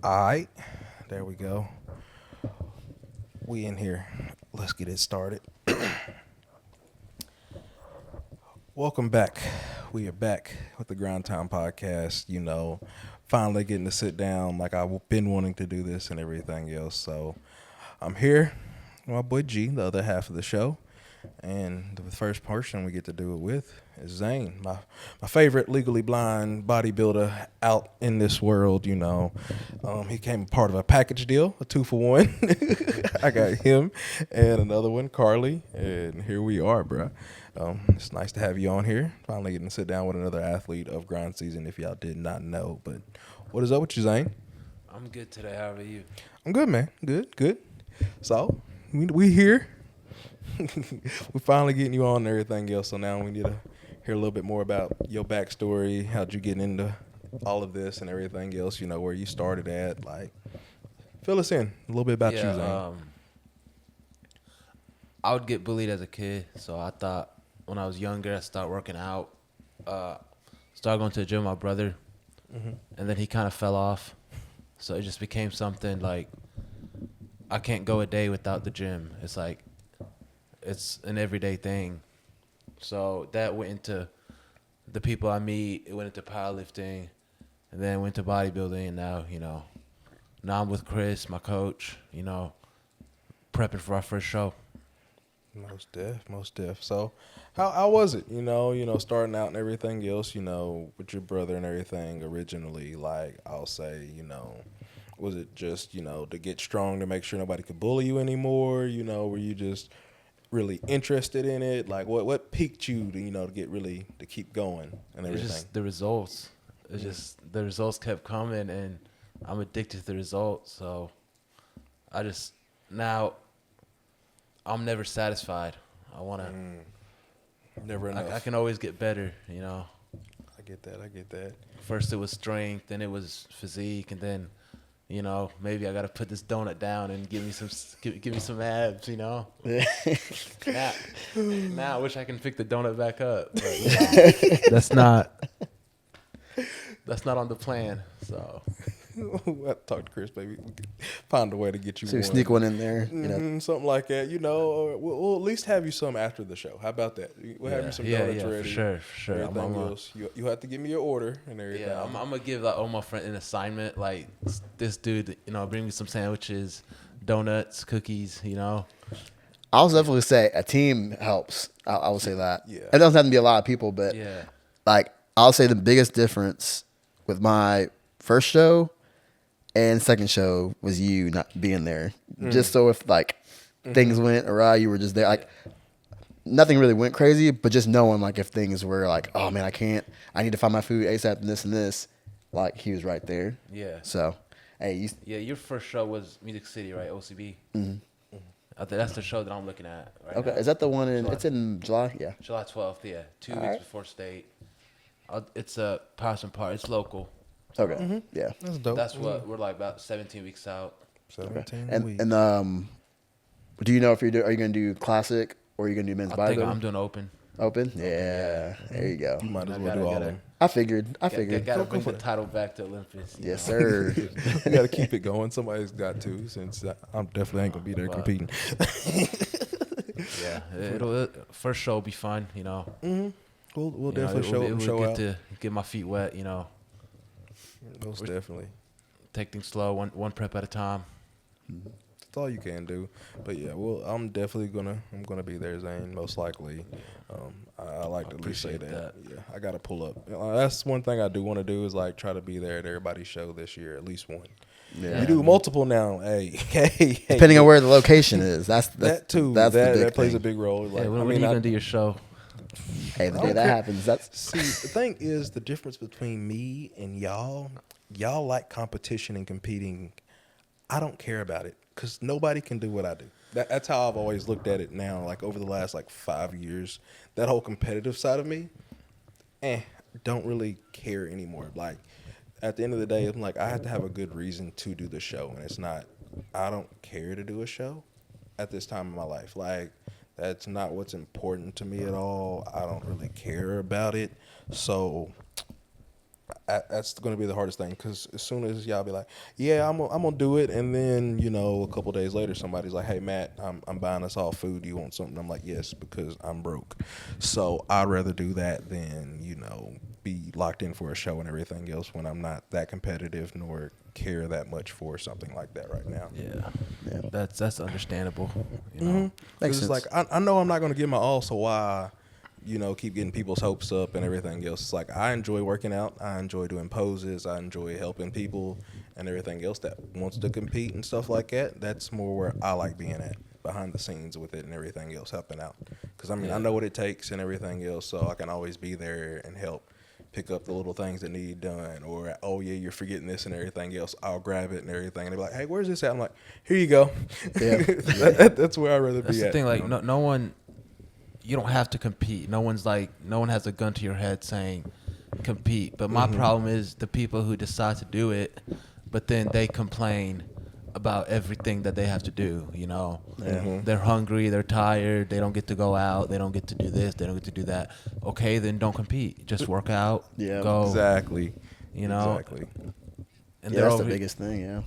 Alright, there we go. We in here. Let's get it started. Welcome back. We are back with the Grindtime podcast. You know, finally getting to sit down like I've been wanting to do this and everything else. So I'm here with my boy G, the other half of the show. And the first person we get to do it with is Zain, my favorite legally blind bodybuilder out in this world, you know. He came part of a package deal, a 2-for-1. I got him and another one, Carly, and here we are, bro. It's nice to have you on here. Finally getting to sit down with another athlete of Grindszn, if y'all did not know. But what is up with you, Zain? I'm good today. How are you? I'm good, man. Good. So, we here. We're finally getting you on and everything else, so now we need to hear a little bit more about your backstory, how'd you get into all of this and everything else, you know, where you started at, like, fill us in a little bit about you, Zain. I would get bullied as a kid, so I thought when I was younger, I'd start working out, started going to the gym with my brother, and then he kind of fell off, so it just became something like, I can't go a day without the gym. It's like, it's an everyday thing. So that went into the people I meet. It went into powerlifting, and then went to bodybuilding. And now, now I'm with Chris, my coach, prepping for our first show. Most deaf. So how was it, starting out and everything else, with your brother and everything originally? Like, I'll say, was it just, to get strong to make sure nobody could bully you anymore? Were you just really interested in it? Like, what piqued you to, to keep going and everything? It's just the results. It's just the results kept coming, and I'm addicted to the results. So now I'm never satisfied. I want to. Never enough. I can always get better, I get that. First it was strength, then it was physique, and then, maybe I got to put this donut down and give me some abs, Now I wish I can pick the donut back up, but that's not on the plan. So I'll talk to Chris, baby. We can find a way to get you so one. Sneak one in there, something like that, or we'll at least have you some after the show. How about that? We'll have you some donuts ready. For sure. Everything else. You have to give me your order and everything. Yeah, I'm gonna give like all my friend an assignment. Like, this dude, bring me some sandwiches, donuts, cookies. I'll definitely say a team helps. I will say that. Yeah. It doesn't have to be a lot of people, but like, I'll say the biggest difference with my first show and second show was you not being there. Just so if like things went awry, you were just there. Like, nothing really went crazy, but just knowing like if things were like, oh man, I need to find my food ASAP and this and this, like, he was right there. Yeah. So, hey, your first show was Music City, right? OCB. I think that's the show that I'm looking at right okay, now. is that the one July. it's in July? Yeah. July 12th, yeah. 2 All weeks right. before state. It's a Passion Park. It's local. Okay. Yeah. That's dope. That's what we're like about 17 weeks out. 17 And weeks. and do you know if are you gonna do classic or are you gonna do men's I think bodybuilding? I'm doing open. Open? Yeah. There you go. You might as I well gotta do all get of it. them. I figured. Gotta Go bring for the it. title back to Olympus. Yes, sir. You got to keep it going. Somebody's got to, since I'm definitely ain't going to be there competing. Yeah, it'll first show will be fun. We'll definitely show get out. to get my feet wet. Most definitely. Take things slow, one prep at a time. That's all you can do. But yeah, I'm definitely gonna be there, Zain, most likely. I like to at least say appreciate that. Yeah, I gotta pull up. That's one thing I do want to do is like try to be there at everybody's show this year, at least one. Yeah. You do multiple now. Hey. Depending on where the location is. That's that too. That's the big that plays thing. a big role. Like, When are you gonna do your show? Hey, the I day don't that care. happens, that's See, the thing is, the difference between me and y'all like competition and competing. I don't care about it because nobody can do what I do. That's how I've always looked at it now, like over the last 5 years. That whole competitive side of me, don't really care anymore. Like, at the end of the day, I'm like, I have to have a good reason to do the show. And it's not, I don't care to do a show at this time in my life. Like, that's not what's important to me at all. I don't really care about it. So that's going to be the hardest thing, because as soon as y'all be like, yeah, I'm gonna do it, and then a couple days later somebody's like, hey Matt, I'm buying us all food, do you want something? I'm like, yes, because I'm broke. So I'd rather do that than be locked in for a show and everything else when I'm not that competitive nor care that much for something like that right now. Yeah. That's understandable. Makes sense. It's like I know I'm not going to give my all, so why keep getting people's hopes up and everything else. It's like, I enjoy working out, I enjoy doing poses, I enjoy helping people and everything else that wants to compete and stuff like that. That's more where I like being at, behind the scenes with it and everything else, helping out, because I know what it takes and everything else, so I can always be there and help pick up the little things that need done, or oh yeah, you're forgetting this and everything else, I'll grab it and everything, and they're like, hey, where's this at? I'm like, here you go. That's where I'd rather That's be the at. thing, like no one, you don't have to compete. No one has a gun to your head saying compete. But my problem is the people who decide to do it, but then they complain about everything that they have to do. They're hungry, they're tired, they don't get to go out, they don't get to do this, they don't get to do that. Okay, then don't compete. Just work out. Yeah, go. Exactly. Exactly. And that's the biggest thing. Yeah.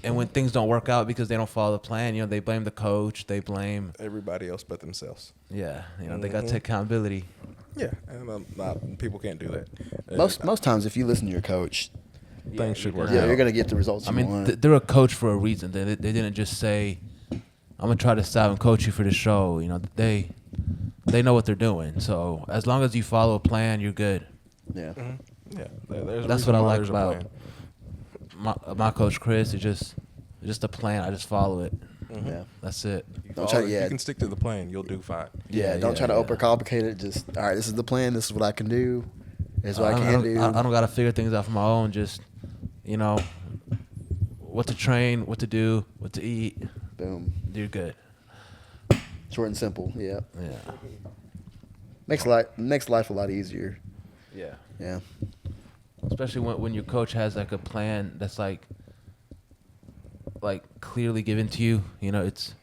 And when things don't work out because they don't follow the plan, they blame the coach, they blame everybody else but themselves. Yeah, they got to take accountability. Yeah, and people can't do that. Most times, if you listen to your coach, things should work out. Yeah, you're gonna get the results you want. They're a coach for a reason. They didn't just say, "I'm gonna try to style and coach you for the show." They know what they're doing. So as long as you follow a plan, you're good. Yeah, yeah. That's what I like about my coach Chris. It's just a plan. I just follow it. Yeah, that's it. You can stick to the plan. You'll do fine. Yeah, don't try to overcomplicate it. Just all right. This is the plan. This is what I can do. This is what I can do. I don't gotta figure things out for my own. Just what to train, what to do, what to eat. Boom. You're good. Short and simple. Yeah. Yeah. Makes life a lot easier. Yeah. Yeah. Especially when your coach has like a plan that's like clearly given to you. It's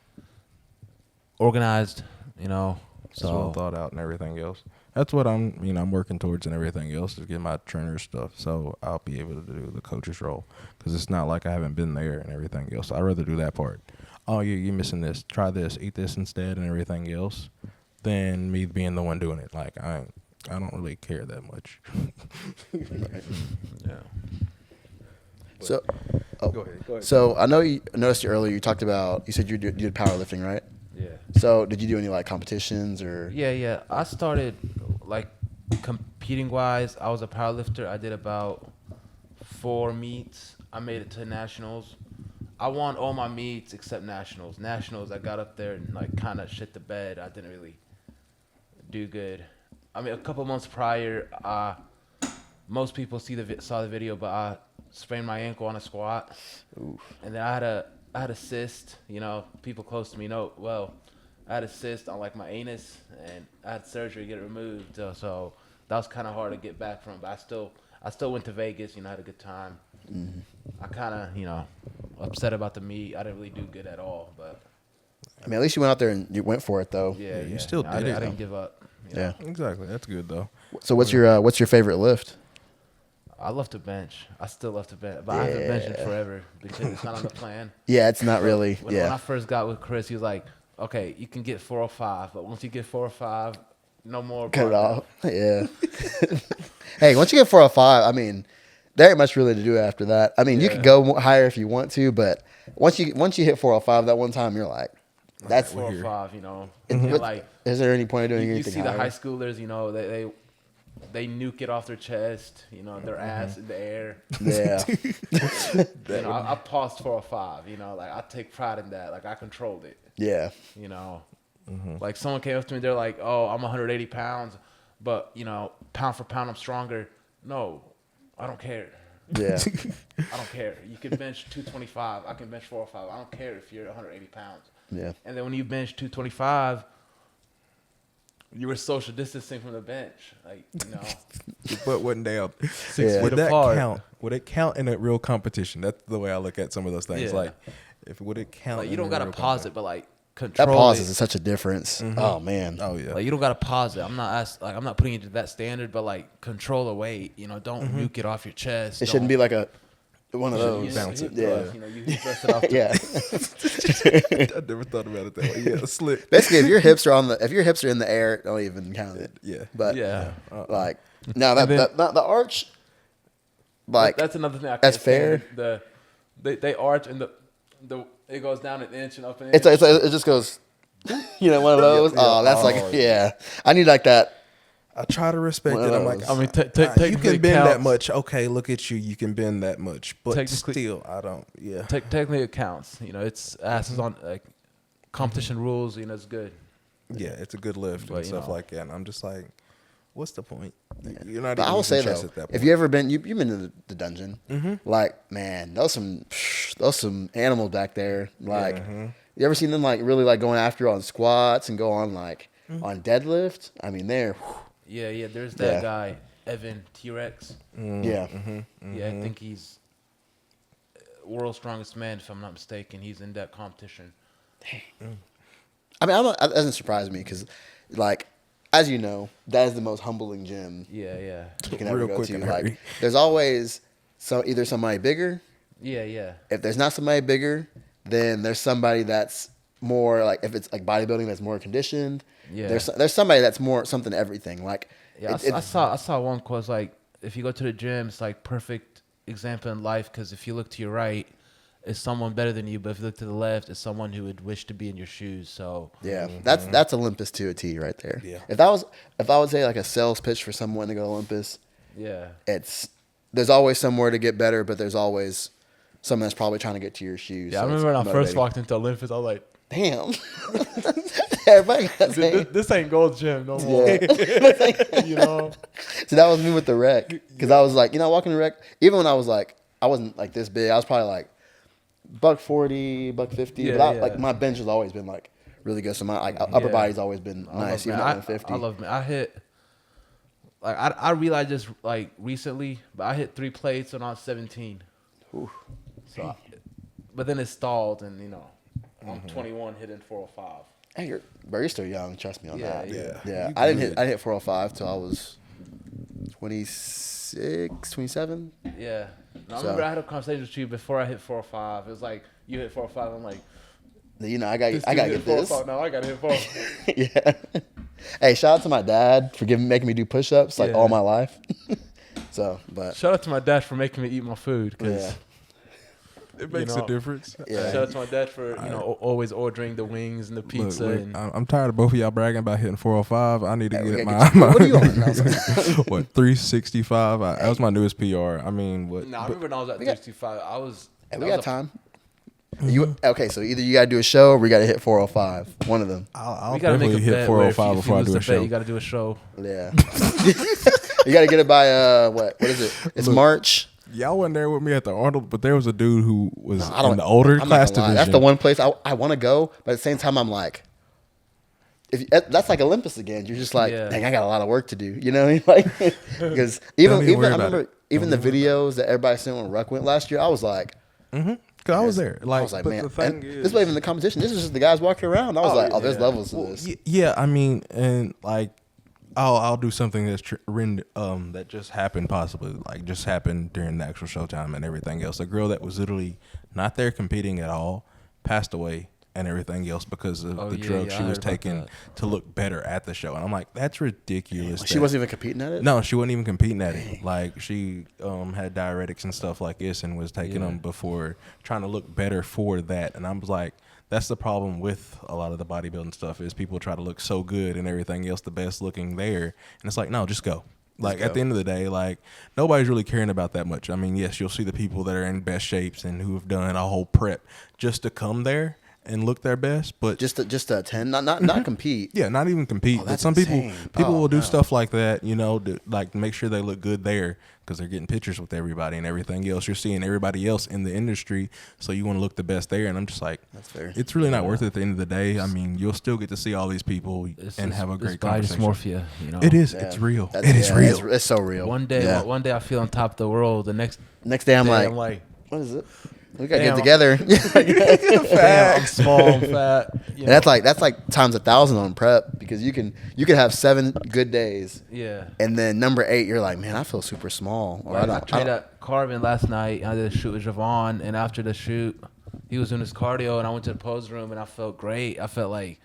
organized. So It's well thought out and everything else. That's what I'm working towards and everything else, is get my trainer stuff, so I'll be able to do the coach's role, because it's not like I haven't been there and everything else. So I'd rather do that part. Oh, you're missing this. Try this. Eat this instead and everything else, than me being the one doing it. Like I don't really care that much. Yeah. So, Go ahead. So I noticed you earlier. You said you did powerlifting, right? Yeah. So did you do any competitions or? Yeah. I started competing wise. I was a powerlifter. I did about 4 meets. I made it to nationals. I won all my meets except nationals. Nationals, I got up there and kind of shit the bed. I didn't really do good. I mean, a couple months prior, most people saw the video, but I sprained my ankle on a squat. Oof. And then I had a cyst. People close to me know. Well, I had a cyst on my anus, and I had surgery to get it removed. So that was kind of hard to get back from. But I still went to Vegas. Had a good time. Mm-hmm. I kind of upset about the meet. I didn't really do good at all, but I mean, at least you went out there and you went for it though. yeah, you still did it. I didn't give up. Yeah, exactly. That's good though. So what's your favorite lift? I love to bench. I still love to bench, but I haven't benched it forever because it's not on the plan. Yeah, it's not really. When I first got with Chris, he was like, "Okay, you can get 405, but once you get 405, no more." Cut it off. Yeah. Hey, once you get 405, I mean, there ain't much really to do after that. I mean, you can go higher if you want to, but once you hit 405 that one time, you're like, that's 405. Is there any point of doing anything? You see higher? the high schoolers, they nuke it off their chest, their ass in the air. Yeah. I paused 405. I take pride in that. I controlled it. Yeah. Someone came up to me, they're like, "Oh, I'm 180 pounds, but pound for pound, I'm stronger." No, I don't care. Yeah. I don't care. You can bench 225. I can bench 405. I don't care if you're 180 pounds. Yeah. And then when you bench 225, you were social distancing from the bench. Your butt wasn't down. 6 Would feet that apart. count? Would it count in a real competition? That's the way I look at some of those things. Yeah. Would it count? You don't gotta pause it, but control That pause it. is such a difference. Oh man. Oh yeah. Like you don't gotta pause it. I'm not putting it to that standard, but like control the weight. You know, don't nuke it off your chest. It shouldn't be like one of those. bounce it. Yeah. You know, you press it off. Yeah. I never thought about it that way. Yeah, slip. Basically, if your hips are in the air, don't even count it. Yeah. But Yeah. like now the arch, like That's another thing. That's fair. They arch and the it goes down an inch and up an inch. it just goes, one of those. Oh, that's I need like that. I try to respect One it. of I'm like, those. I mean, you technically can bend it that counts. much. Okay, look at you. You can bend that much, but Technically- still, I don't. Yeah. Technically, it counts. You know, it's asses on like competition rules. You know, it's good. Yeah, it's a good lift But, and you stuff know. like that. And I'm just like, what's the point? You're not But even I will using say chest though, at that point. if you ever been, you've been to the dungeon, like man, those some animals back there. Like, you ever seen them like really like going after on squats and go on like on deadlift? I mean, they're Yeah. There's that Yeah. guy, Evan T-Rex. yeah. Yeah, I think he's world's strongest man, if I'm not mistaken. He's in that competition. I mean, it doesn't surprise me because, like, as you know, that is the most humbling gym Yeah. you can ever Real go quick to. and Like, hurry. there's always either somebody bigger. Yeah. If there's not somebody bigger, then there's somebody that's more like if it's like bodybuilding that's more conditioned. Yeah. There's somebody that's more something everything. Like Yeah, I saw one cause like if you go to the gym, it's like perfect example in life because if you look to your right, it's someone better than you, but if you look to the left, it's someone who would wish to be in your shoes. So yeah, that's Olympus to a T right there. Yeah. If I would say like a sales pitch for someone to go to Olympus, yeah, there's always somewhere to get better, but there's always someone that's probably trying to get to your shoes. yeah. so I remember when I it's first motivating. walked into Olympus, I was like, Damn. Everybody got the same. this ain't Gold's Gym no more. Yeah. You know? So that was me with the rec. Because I was like, walking the rec, even when I was like, I wasn't like this big. I was probably like $140, $150. Yeah, but yeah. like my bench has always been like really good. So my like upper Yeah. body's always been nice. Even at 150. I love me. I hit like I realized this like recently, but I hit 3 plates when I was 17. Ooh. So, but then it stalled, and I'm 21 hitting 405. Hey, you're still young. Trust me on Yeah, that. yeah. Yeah. You I didn't good. hit 405 till I was 26, 27. Yeah. No, I So- remember I had a conversation with you before I hit 405. It was like you hit 405. I'm like, I got this to dude get hit this. 405. No, I got to hit 405. Yeah. Hey, shout out to my dad for making me do push-ups like Yeah. all my life. So, but Shout out to my dad for making me eat my food. Cause yeah. It makes know, a difference. Yeah. Shout out to my dad for always ordering the wings and the pizza. Look, and I'm tired of both of y'all bragging about hitting 405. I need to Hey, we get gotta my. what are you on? What 365? That was my newest PR. I mean, what? no, I but- remember when I was at we got- 65. I was. Hey, that we was got time. Okay, so either you gotta do a show or we gotta hit 405. One of them. I'll We gotta make definitely a hit bet where 405 if before I you do a lose the bet, show. you got to do a show. Yeah. You gotta get it by what is it? It's Look, March. Y'all wasn't there with me at the Arnold, but there was a dude who was I don't in the older I'm not class gonna lie. division. That's the one place I want to go, but at the same time I'm like, that's like Olympus again. You're just like, Yeah. dang, I got a lot of work to do. You know what I mean? Like, because even Don't even worry I about remember it. even the videos that everybody sent when Ruck went last year. I was like, Cause I was there. Like, I was like, but man, the thing and is, this wasn't even the competition. This is just the guys walking around. I was like, there's levels to well, this. yeah. I mean, and like, I'll do something that just happened, possibly like just happened during the actual showtime and everything else. A girl that was literally not there competing at all passed away and everything else because of the drugs she I was heard about taking that. to look better at the show. And I'm like, that's ridiculous. She wasn't even competing at it. No, she wasn't even competing at it. Like she had diuretics and stuff like this and was taking them before trying to look better for that. And I was like, that's the problem with a lot of the bodybuilding stuff is people try to look so good and everything else the best looking there. And it's like, no, just go. Like at the end of the day, like nobody's really caring about that much. I mean, yes, you'll see the people that are in best shapes and who have done a whole prep just to come there and look their best, but Just to attend, not compete. yeah, not even compete. Oh, but that's some insane. people Oh, will do no. stuff like that, to like make sure they look good there because they're getting pictures with everybody and everything else. You're seeing everybody else in the industry, so you want to look the best there. And I'm just like, That's fair. it's really not worth it at the end of the day. I mean, you'll still get to see all these people and have a great body conversation. dysmorphia. It is. Yeah. It's real. That's- It is yeah, real. It's so real. One day, Yeah. one day I feel on top of the world. The next Next day I'm day like, I'm like, what is it? We gotta Damn. get together. Damn, I'm small, I'm fat. You And that's like times 1,000 on prep because you can have 7 good days. Yeah. And then number 8, you're like, man, I feel super small. Or Like, I trained at Carvin last night. I did a shoot with Javon, and after the shoot, he was doing his cardio, and I went to the pose room, and I felt great. I felt like,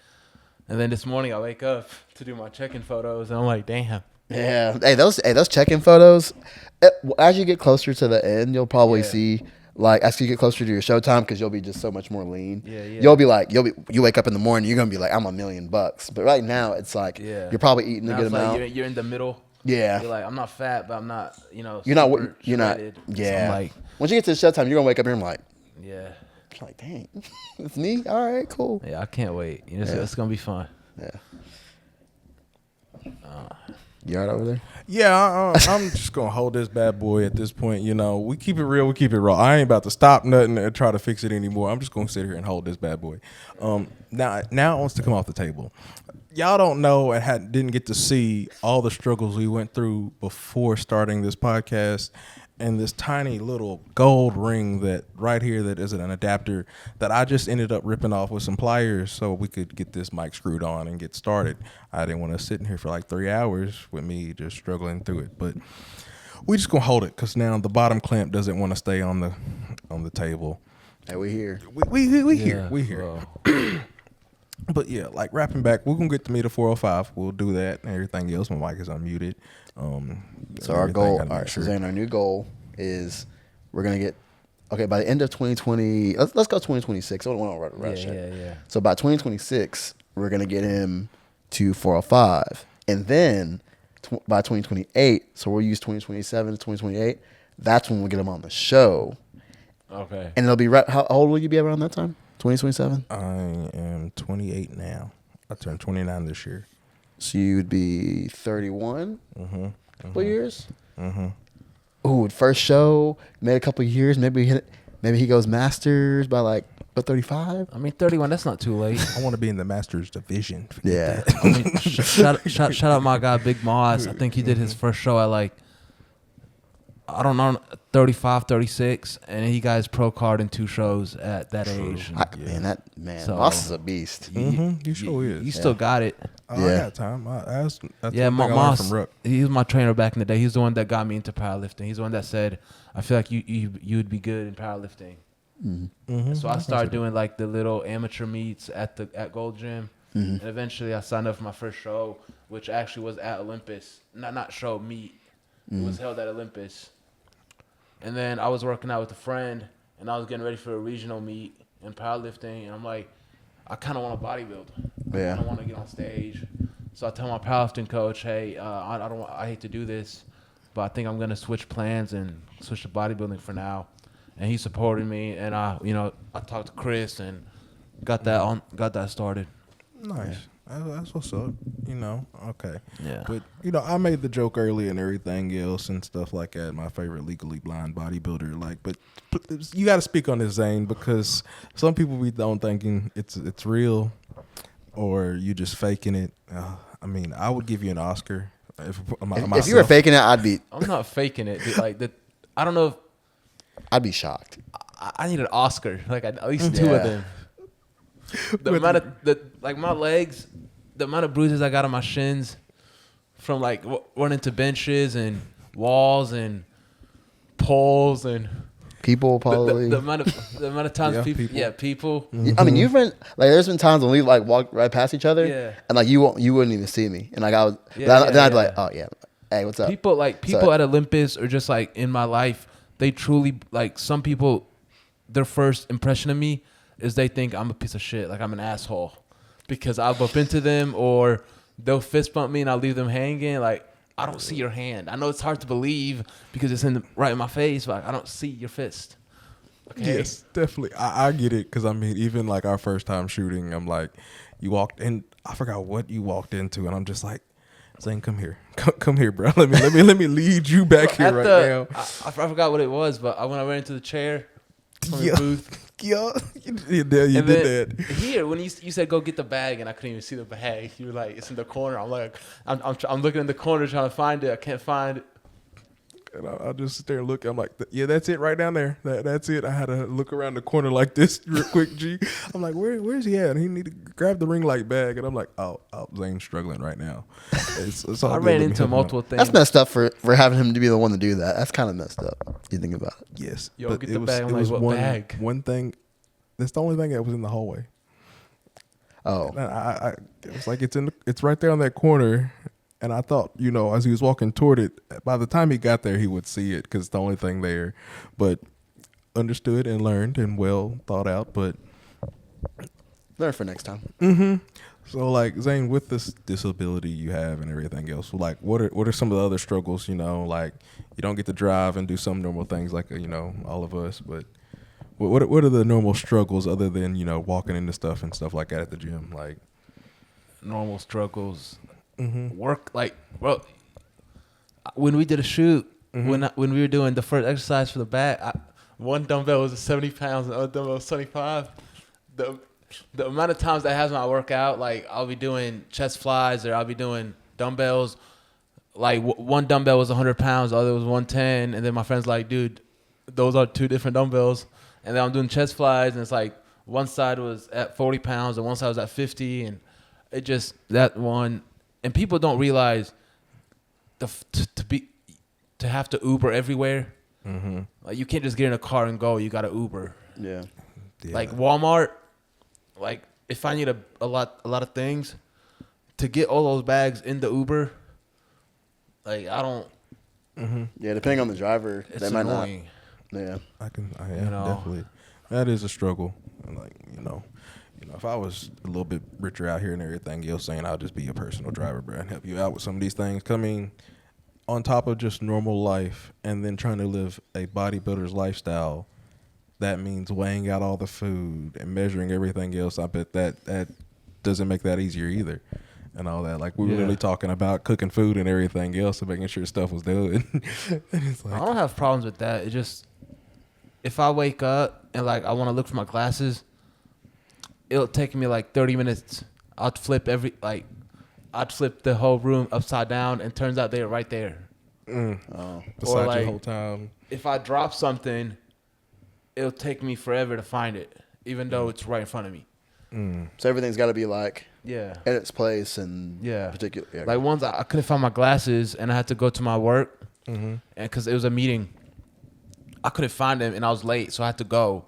and then this morning I wake up to do my check-in photos, and I'm like, damn. Yeah. Hey, those check-in photos. As you get closer to the end, you'll probably see. Like as you get closer to your showtime, because you'll be just so much more lean. Yeah. You wake up in the morning, you're gonna be like, I'm $1,000,000. But right now, it's like you're probably eating a good amount. You're in the middle. Yeah. You're like, I'm not fat, but I'm not, You're not. Yeah. So I'm like, once you get to the showtime, you're gonna wake up here and like, yeah. It's like, dang, it's me. All right, cool. Yeah, I can't wait. It's gonna be fun. Yeah. You all right over there? Yeah, I'm just gonna hold this bad boy at this point. We keep it real, we keep it raw. I ain't about to stop nothing and try to fix it anymore. I'm just gonna sit here and hold this bad boy. Now it wants to come off the table. Y'all don't know and didn't get to see all the struggles we went through before starting this podcast. And this tiny little gold ring that right here that is an adapter that I just ended up ripping off with some pliers so we could get this mic screwed on and get started. I didn't want to sit in here for like 3 hours with me just struggling through it, but we just gonna hold it because now the bottom clamp doesn't want to stay on the table. Hey, we here. We here. But yeah, like wrapping back, we're gonna get to meet a 405. We'll do that and everything else. My mic is unmuted. So our goal, Zain, our new goal is we're gonna get by the end of 2020. Let's go 2026. I don't want to rush it. Yeah. So by 2026, we're gonna get him to 405, and then by 2028, so we'll use 2027 to 2028. That's when we'll get him on the show. Okay. And it'll be right. How old will you be around that time? 2027. I am 28 now. I turned 29 this year. So you'd be 31. Couple years. Ooh, first show, made a couple years. Maybe he goes masters by like 35. I mean, 31. That's not too late. I want to be in the masters division. Yeah. I mean, shout out my guy Big Moss. I think he did his first show at like, I don't know, 35, 36, and he got his pro card in 2 shows at that age. Moss is a beast. You sure is. You still got it. I got time. That's Moss. from Ruck. He was my trainer back in the day. He's the one that got me into powerlifting. He's the one that said, "I feel like you would be good in powerlifting." So I started doing like the little amateur meets at Gold Gym, and eventually I signed up for my first show, which actually was at Olympus. Not show meet. It was held at Olympus. And then I was working out with a friend, and I was getting ready for a regional meet in powerlifting, and I'm like, I kind of want to bodybuild. Yeah. I don't want to get on stage. So I tell my powerlifting coach, hey, I hate to do this, but I think I'm going to switch plans and switch to bodybuilding for now. And he supported me, and I talked to Chris and got that started. Nice. That's what's up. Okay. Yeah. But I made the joke earlier and everything else and stuff like that. My favorite legally blind bodybuilder. But you got to speak on this, Zain, because some people be thinking it's real, or you just faking it. I mean, I would give you an Oscar if you were faking it. I'm not faking it. I don't know if I'd be shocked. I need an Oscar, like at least 2 of them. The amount of my legs, the amount of bruises I got on my shins from like running to benches and walls and poles and people probably the amount of times people. I mean, you've been like there's been times when we like walk right past each other and like you wouldn't even see me and like I was then I'd be like, oh yeah, hey, what's up? People at Olympus or just like in my life, they truly like some people, their first impression of me is they think I'm a piece of shit, like I'm an asshole, because I'll bump into them or they'll fist bump me and I'll leave them hanging. Like, I don't see your hand. I know it's hard to believe because it's right in my face, but I don't see your fist. Okay? Yes, definitely. I get it because I mean, even like our first time shooting, I'm like, you walked in. I forgot what you walked into, and I'm just like, Zain, come here, come here, bro. Let me lead you back here now. I forgot what it was, but when I went into the chair from the booth. Yeah, you did that. Here, when you said go get the bag, and I couldn't even see the bag, you were like, it's in the corner. I'm like, I'm looking in the corner trying to find it. I can't find it. look, and I'll just sit there and look. I'm like, yeah, that's it right down there. That's it. I had to look around the corner like this real quick, G. I'm like, where's he at? And he need to grab the ring light bag. And I'm like, oh, Zane's struggling right now. It's all I good. ran Let me into help him multiple out. things. That's messed up for having him to be the one to do that. That's kind of messed up. You think about it. Yes. Yo, but get it the was, bag. I'm it like, was what bag? one thing. That's the only thing that was in the hallway. Oh, And I it was like it's right there on that corner. And I thought, as he was walking toward it, by the time he got there, he would see it because it's the only thing there. But understood and learned and well thought out. But learn for next time. mm-hmm. So, like, Zane, with this disability you have and everything else, like, what are some of the other struggles? Like, you don't get to drive and do some normal things like all of us. But what are the normal struggles other than walking into stuff and stuff like that at the gym? Like Normal struggles. mm-hmm. Work when we did a shoot, Mm-hmm. when we were doing the first exercise for the back, one dumbbell was 70 pounds and the other dumbbell was 75. The amount of times that has my workout, like I'll be doing chest flies or I'll be doing dumbbells. Like one dumbbell was 100 pounds, the other was 110, and then my friend's like, dude, those are two different dumbbells. And then I'm doing chest flies, and it's like one side was at 40 pounds and one side was at 50, and it just that one. And people don't realize to have to Uber everywhere. Mm-hmm. Like you can't just get in a car and go. You got to Uber. Yeah. Like Walmart. Like if I need a lot of things to get all those bags in the Uber. Like I don't. Mm-hmm. Yeah, depending on the driver, It's they might annoying. not. Yeah. Definitely. That is a struggle. Like, if I was a little bit richer out here and everything else, saying I'll just be a personal driver, bro, and help you out with some of these things. Coming on top of just normal life and then trying to live a bodybuilder's lifestyle, that means weighing out all the food and measuring everything else. I bet that doesn't make that easier either. And all that. Like, we were really talking about cooking food and everything else and making sure stuff was done. And it's like, I don't have problems with that. It just, if I wake up and, like, I want to look for my glasses, it'll take me, like, 30 minutes. I'd flip the whole room upside down, and turns out they're right there. beside like, you the whole time. If I drop something, it'll take me forever to find it, even though it's right in front of me. So everything's got to be like Yeah. at its place and Yeah. particular. Yeah. Like once I couldn't find my glasses and I had to go to my work, and because it was a meeting, I couldn't find them and I was late, so I had to go.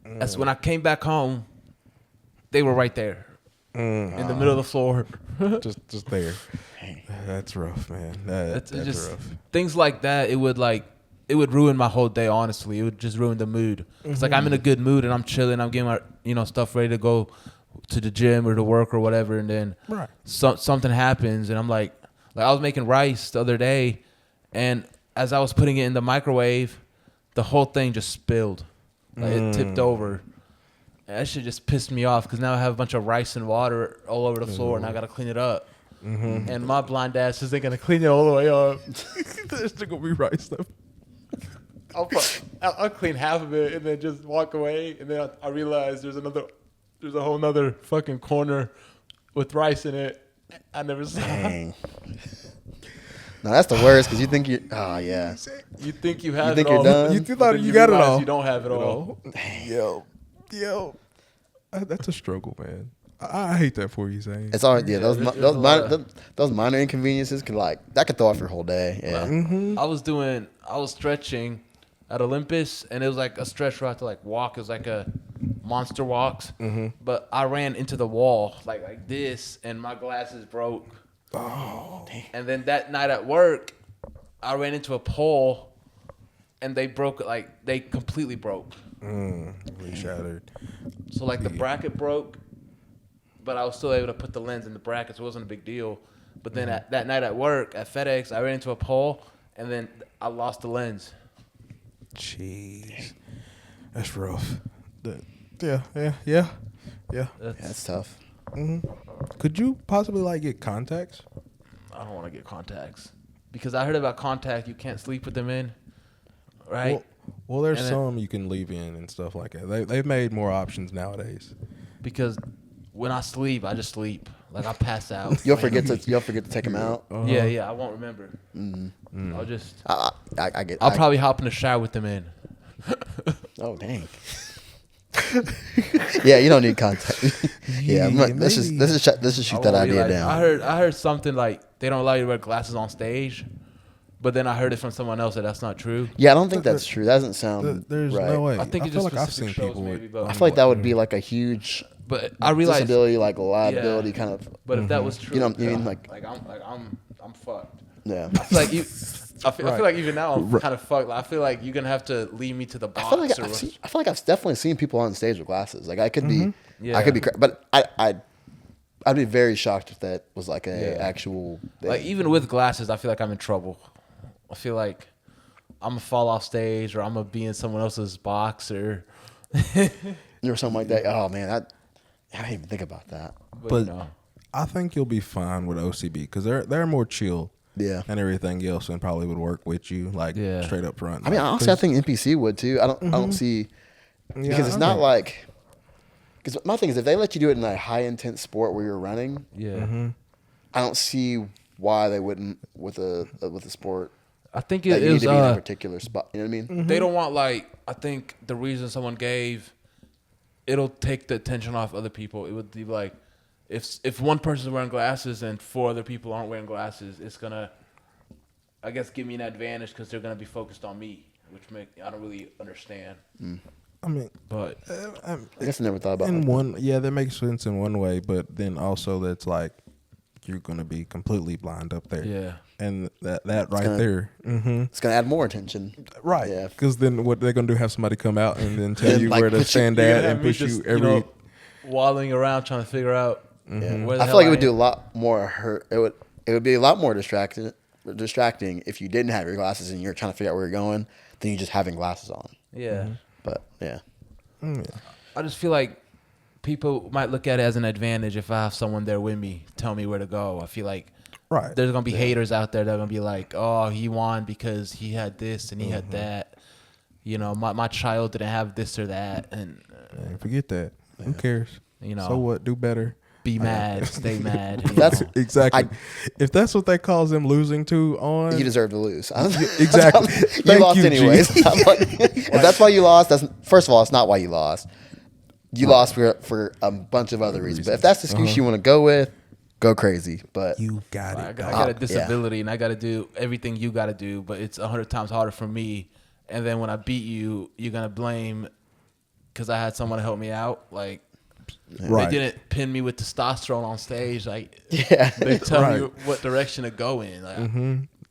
That's when I came back home. They were right there in the middle of the floor. just there. That's rough, man. That's just rough. things like that. It would ruin my whole day. Honestly, it would just ruin the mood. It's like I'm in a good mood and I'm chilling. I'm getting my stuff ready to go to the gym or to work or whatever, and then something happens and I'm like I was making rice the other day, and as I was putting it in the microwave, the whole thing just spilled. Like it tipped over. And that shit just pissed me off because now I have a bunch of rice and water all over the floor and I gotta clean it up. And my blind ass isn't gonna clean it all the way up. There's still gonna be rice stuff. I'll clean half of it and then just walk away, and then I realize there's a whole nother fucking corner with rice in it. I never saw. Dang. No, that's the worst because you think you. Oh yeah. You think you have think it you're all. done? You but thought then you got it realize all. You don't have it all. Yo, that's a struggle, man. I hate that for you, Zane. It's all yeah. there's a lot Those minor inconveniences can that could throw off your whole day. Yeah. I was stretching at Olympus, and it was like a stretch where I had to walk. It was like a monster walks, but I ran into the wall like this, and my glasses broke. Oh, And then that night at work, I ran into a pole, and they broke they completely broke. really shattered. So the bracket broke, but I was still able to put the lens in the bracket, so it wasn't a big deal. But then that night at work at FedEx, I ran into a pole, and then I lost the lens. Jeez, that's rough. Yeah. That's tough. Could you possibly get contacts? I don't want to get contacts because I heard about contact. You can't sleep with them in, right? Well, there's And some you can leave in and stuff like that. They've made more options nowadays. Because when I sleep, I just sleep. Like I pass out. You'll forget to take them out. Yeah, I won't remember. I'll just. I get. I'll probably hop in the shower with them in. Oh dang. Yeah, you don't need contact. Yeah, let's just shoot that idea down. I heard something like they don't allow you to wear glasses on stage, but then I heard it from someone else that that's not true. Yeah, I don't think that's true. That doesn't sound There's right. no way. I think I it's feel just like I've specific seen shows people maybe, with. but I feel like that would be like a huge But I realized disability, like liability kind of. But if that was true, You know what I mean? Like I'm fucked. Yeah. I feel like you. I feel like even now I'm kind of fucked. Like, I feel like you're gonna have to lead me to the box. I feel like I've definitely seen people on stage with glasses. Like I could be, Yeah. I could be, but I'd be very shocked if that was like a actual thing. Like even with glasses, I feel like I'm in trouble. I feel like I'm gonna fall off stage, or I'm gonna be in someone else's box, or something like that. Oh man, I didn't even think about that. But you know. I think you'll be fine with OCB because they're more chill. Yeah. And everything else, and probably would work with you like straight up front. I mean, honestly, I think NPC would too. I don't see because it's not like. Because my thing is, if they let you do it in a high intense sport where you're running, I don't see why they wouldn't with a sport. I think That it you need is to be in a particular spot. You know what I mean? they don't want like I think the reason someone gave it'll take the attention off other people. It would be like if one person's wearing glasses and 4 other people aren't wearing glasses, it's gonna I guess give me an advantage because they're gonna be focused on me, which I don't really understand. I mean, But I guess I never thought about in it. one, yeah, that makes sense in one way, but then also that's like you're gonna be completely blind up there. yeah. And that right gonna- there, It's gonna add more attention. right? Yeah. Because then what they're gonna do? Have somebody come out and then tell And, you like, where to put you- stand You're at gonna have and me push you just, every. waddling around trying to figure out Yeah. where the I hell feel like it would am. do a lot more hurt. It would be a lot more distracting if you didn't have your glasses and you're trying to figure out where you're going than you just having glasses on. Yeah. But yeah, I just feel like people might look at it as an advantage if I have someone there with me, tell me where to go. I feel like Right. there's gonna be haters out there that are gonna be like, "Oh, he won because he had this and he had that." You know, my child didn't have this or that, and Man, forget that. Who cares? you know, So what? Do better. be mad, stay mad. you That's- know. Exactly. If that's what they cause them losing to on, you deserve to lose. exactly. You Thank lost you, G. anyways. If that's why you lost, first of all, it's not why you lost. You lost for a bunch of other reasons. But if that's the excuse you want to go with, go crazy. But You got I it. got a disability and I got to do everything you got to do, but it's 100 times harder for me. And then when I beat you, you're gonna blame because I had someone to help me out. Like Right. they didn't pin me with testosterone on stage. Like yeah, they tell me Right. what direction to go in. Like,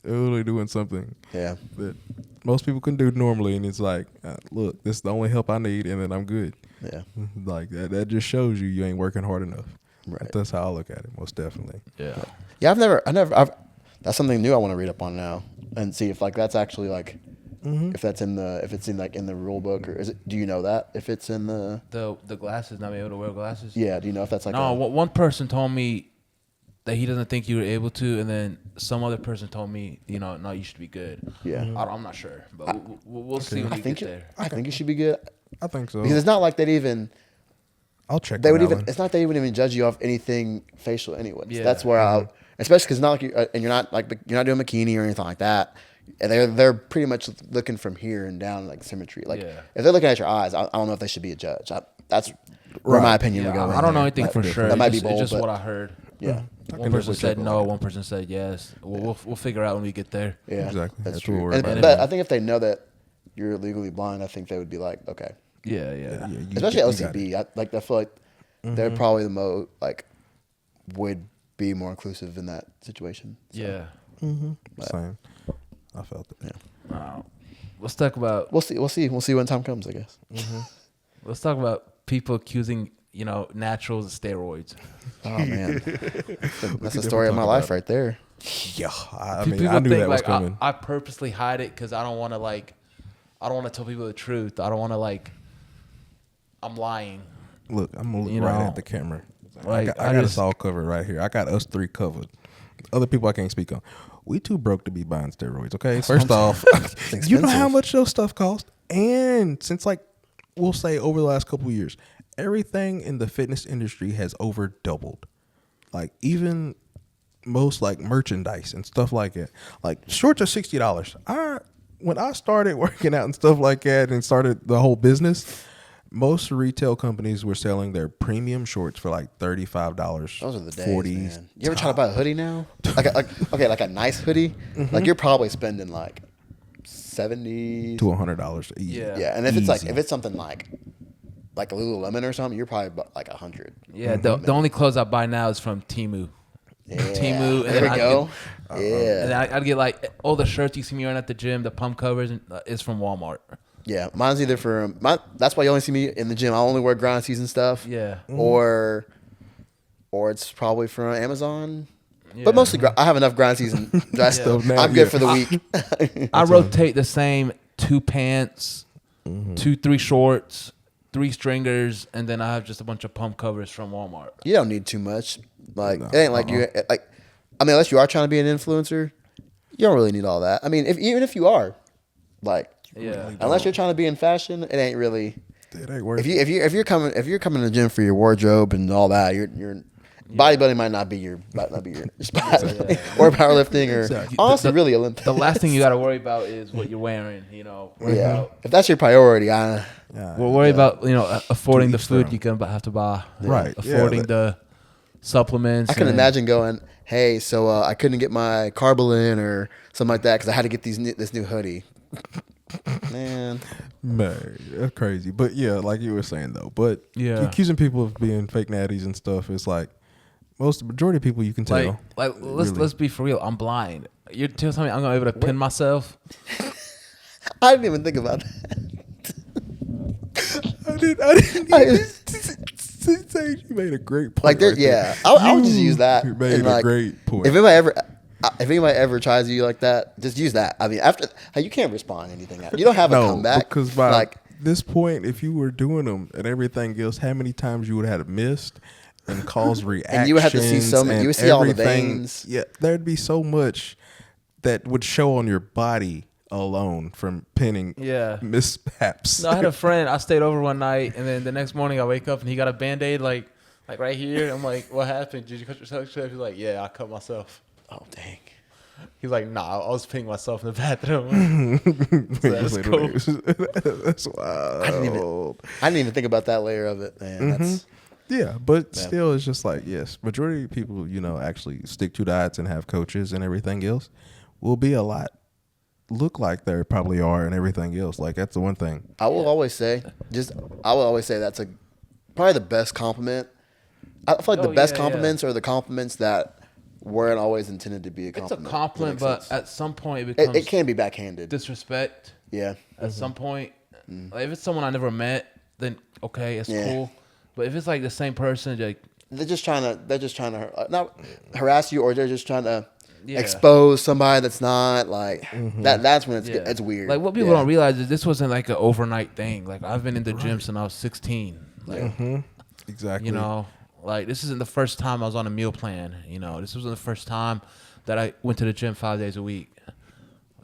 They're really doing something yeah. that most people can do normally, and it's like, look, this is the only help I need, and then I'm good. Yeah. Like that just shows you ain't working hard enough. Right. That's how I look at it, most definitely. yeah. Yeah, that's something new I want to read up on now and see if like that's actually like if it's in the rule book, or is it? Do you know that if it's in the? The glasses, not being able to wear glasses. Yeah. Do you know if that's like? No, one person told me that he doesn't think you were able to, and then some other person told me, no, you should be good. Yeah. I'm not sure, but we'll see when I we think get there. I think you should be good I think so. because it's not like they'd even. I'll check. They on would that even. one. It's not they would even judge you off anything facial anyways. Yeah. That's where I, especially because not like you, and you're not doing bikini or anything like that. And they're pretty much looking from here and down like symmetry. Like Yeah. if they're looking at your eyes, I don't know if they should be a judge. That's where my opinion would go. I don't know anything But for sure. That might It's be bold, just but what I heard. yeah, One person said no, one person said yes. We'll figure out when we get there. yeah, Exactly. That's That's true. what we're And, about. but I think if they know that you're legally blind, I think they would be like, okay, Yeah. Yeah, you especially got it. OCB. I feel like they're probably the most would be more inclusive in that situation. So, Yeah. Same. I felt it. Yeah. Let's talk about We'll see when time comes. I guess. people accusing naturals of steroids. Oh man, that's the definitely story of my talk life about right there. Yeah, I People mean, I knew think that was like coming. I purposely hide it because I don't want to tell people the truth. I don't want to I'm lying. Look, I'm gonna look You right know, at the camera. like, I got us all covered right here. I got us 3 covered. Other people I can't speak on. We too broke to be buying steroids. Okay, first off, you know how much those stuff cost, and since we'll say over the last couple of years, everything in the fitness industry has over doubled. like even most like merchandise and stuff like that. Like shorts are $60. When I started working out and stuff like that and started the whole business, most retail companies were selling their premium shorts for like $35. Those are the days, 40s. man. You ever try to buy a hoodie now? Like a nice hoodie? Like you're probably spending like $70 to $100 easy. Yeah, and if it's something like a Lululemon or something, you're probably about like $100. Yeah, the only clothes I buy now is from Temu. Yeah. Temu, and There we go. And Yeah. I'd get like all the shirts you see me wearing at the gym, the pump covers, is from Walmart. Yeah, mine's either that's why you only see me in the gym. I only wear Grindszn stuff. Yeah. Or it's probably from Amazon. Yeah. But mostly, I have enough Grindszn stuff now. I'm good for the week. I rotate the same 2 pants, 2-3 shorts, 3 stringers, and then I have just a bunch of pump covers from Walmart. You don't need too much. Like it ain't like you like. I mean, unless you are trying to be an influencer, you don't really need all that. I mean, even if you are, like, unless you're trying to be in fashion, it ain't really. It ain't worth if you're coming to the gym for your wardrobe and all that, your bodybuilding might not be your spot, or powerlifting, or honestly, really Olympics. The last thing you got to worry about is what you're wearing. If that's your priority, we'll worry about affording the food you're gonna have to buy, right? Affording the supplements. I can imagine going, hey, so I couldn't get my Carbolin or something like that because I had to get this new hoodie. Man, that's crazy. But yeah, like you were saying though. But accusing people of being fake natties and stuff is like majority of people you can tell. Let's be for real. I'm blind. You're telling me I'm gonna be able to pin myself? I didn't even think about that. I didn't. You made a great point. Like, I would just use that. You made a great point. If anybody ever tries you like that, just use that. I mean, after you can't respond to anything. You don't have a comeback. Because by this point, if you were doing them and everything else, how many times you would have missed and caused reactions? And you would have to see you would see all the veins. Yeah, there'd be so much that would show on your body alone from pinning mishaps. No, I had a friend. I stayed over one night, and then the next morning I wake up and he got a Band-Aid like right here. I'm like, what happened? Did you cut yourself? He's like, yeah, I cut myself. Oh, dang. He's like, nah, I was pinning myself in the bathroom. So that's cool. That's wild. I didn't even think about that layer of it, man. But still, it's just like, yes, majority of people, actually stick to diets and have coaches and everything else will be a lot look like they probably are and everything else. Like, that's the one thing. I will always say that's probably the best compliment. I feel like the best compliments are the compliments that weren't always intended to be a compliment. It's a compliment, but at some point it becomes... It can be backhanded. Disrespect. Yeah. At some point. Like, if it's someone I never met, then okay, it's cool. But if it's like the same person, like... They're just trying to not harass you, or they're just trying to expose somebody that's not like that. That's when it's weird. Like, what people don't realize is this wasn't like an overnight thing. Like, I've been in the gym since I was 16. Like, exactly. Like, this isn't the first time I was on a meal plan. This wasn't the first time that I went to the gym 5 days a week.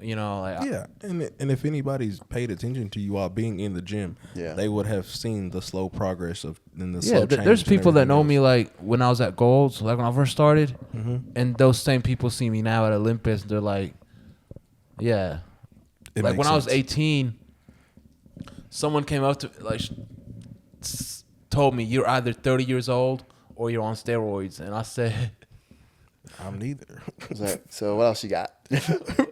And if anybody's paid attention to you all being in the gym, they would have seen the slow progress of slow change. There's people that know me like when I was at Golds, like when I first started, and those same people see me now at Olympus. They're like, like when I was 18, someone came up to told me, you're either 30 years old or you're on steroids, and I said, I'm neither. So what else you got?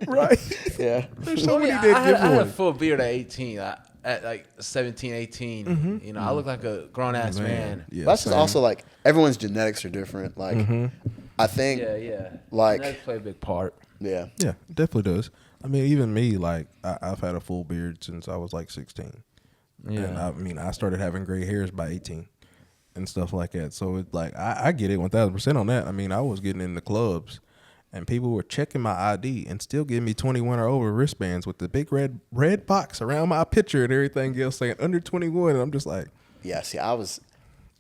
Right. Yeah. There's so many I had a full beard at 18. At like 17, 18, I look like a grown ass man. Yeah, that's just also like everyone's genetics are different. Like I think, like genetics play a big part. Yeah, it definitely does. I mean, even me, like I've had a full beard since I was like 16. Yeah, and I mean, I started having gray hairs by 18 and stuff like that. So it's like I get it 1,000% on that. I mean, I was getting in the clubs, and people were checking my ID and still giving me 21 or over wristbands with the big red box around my picture and everything else saying under 21. And I'm just like, see, I was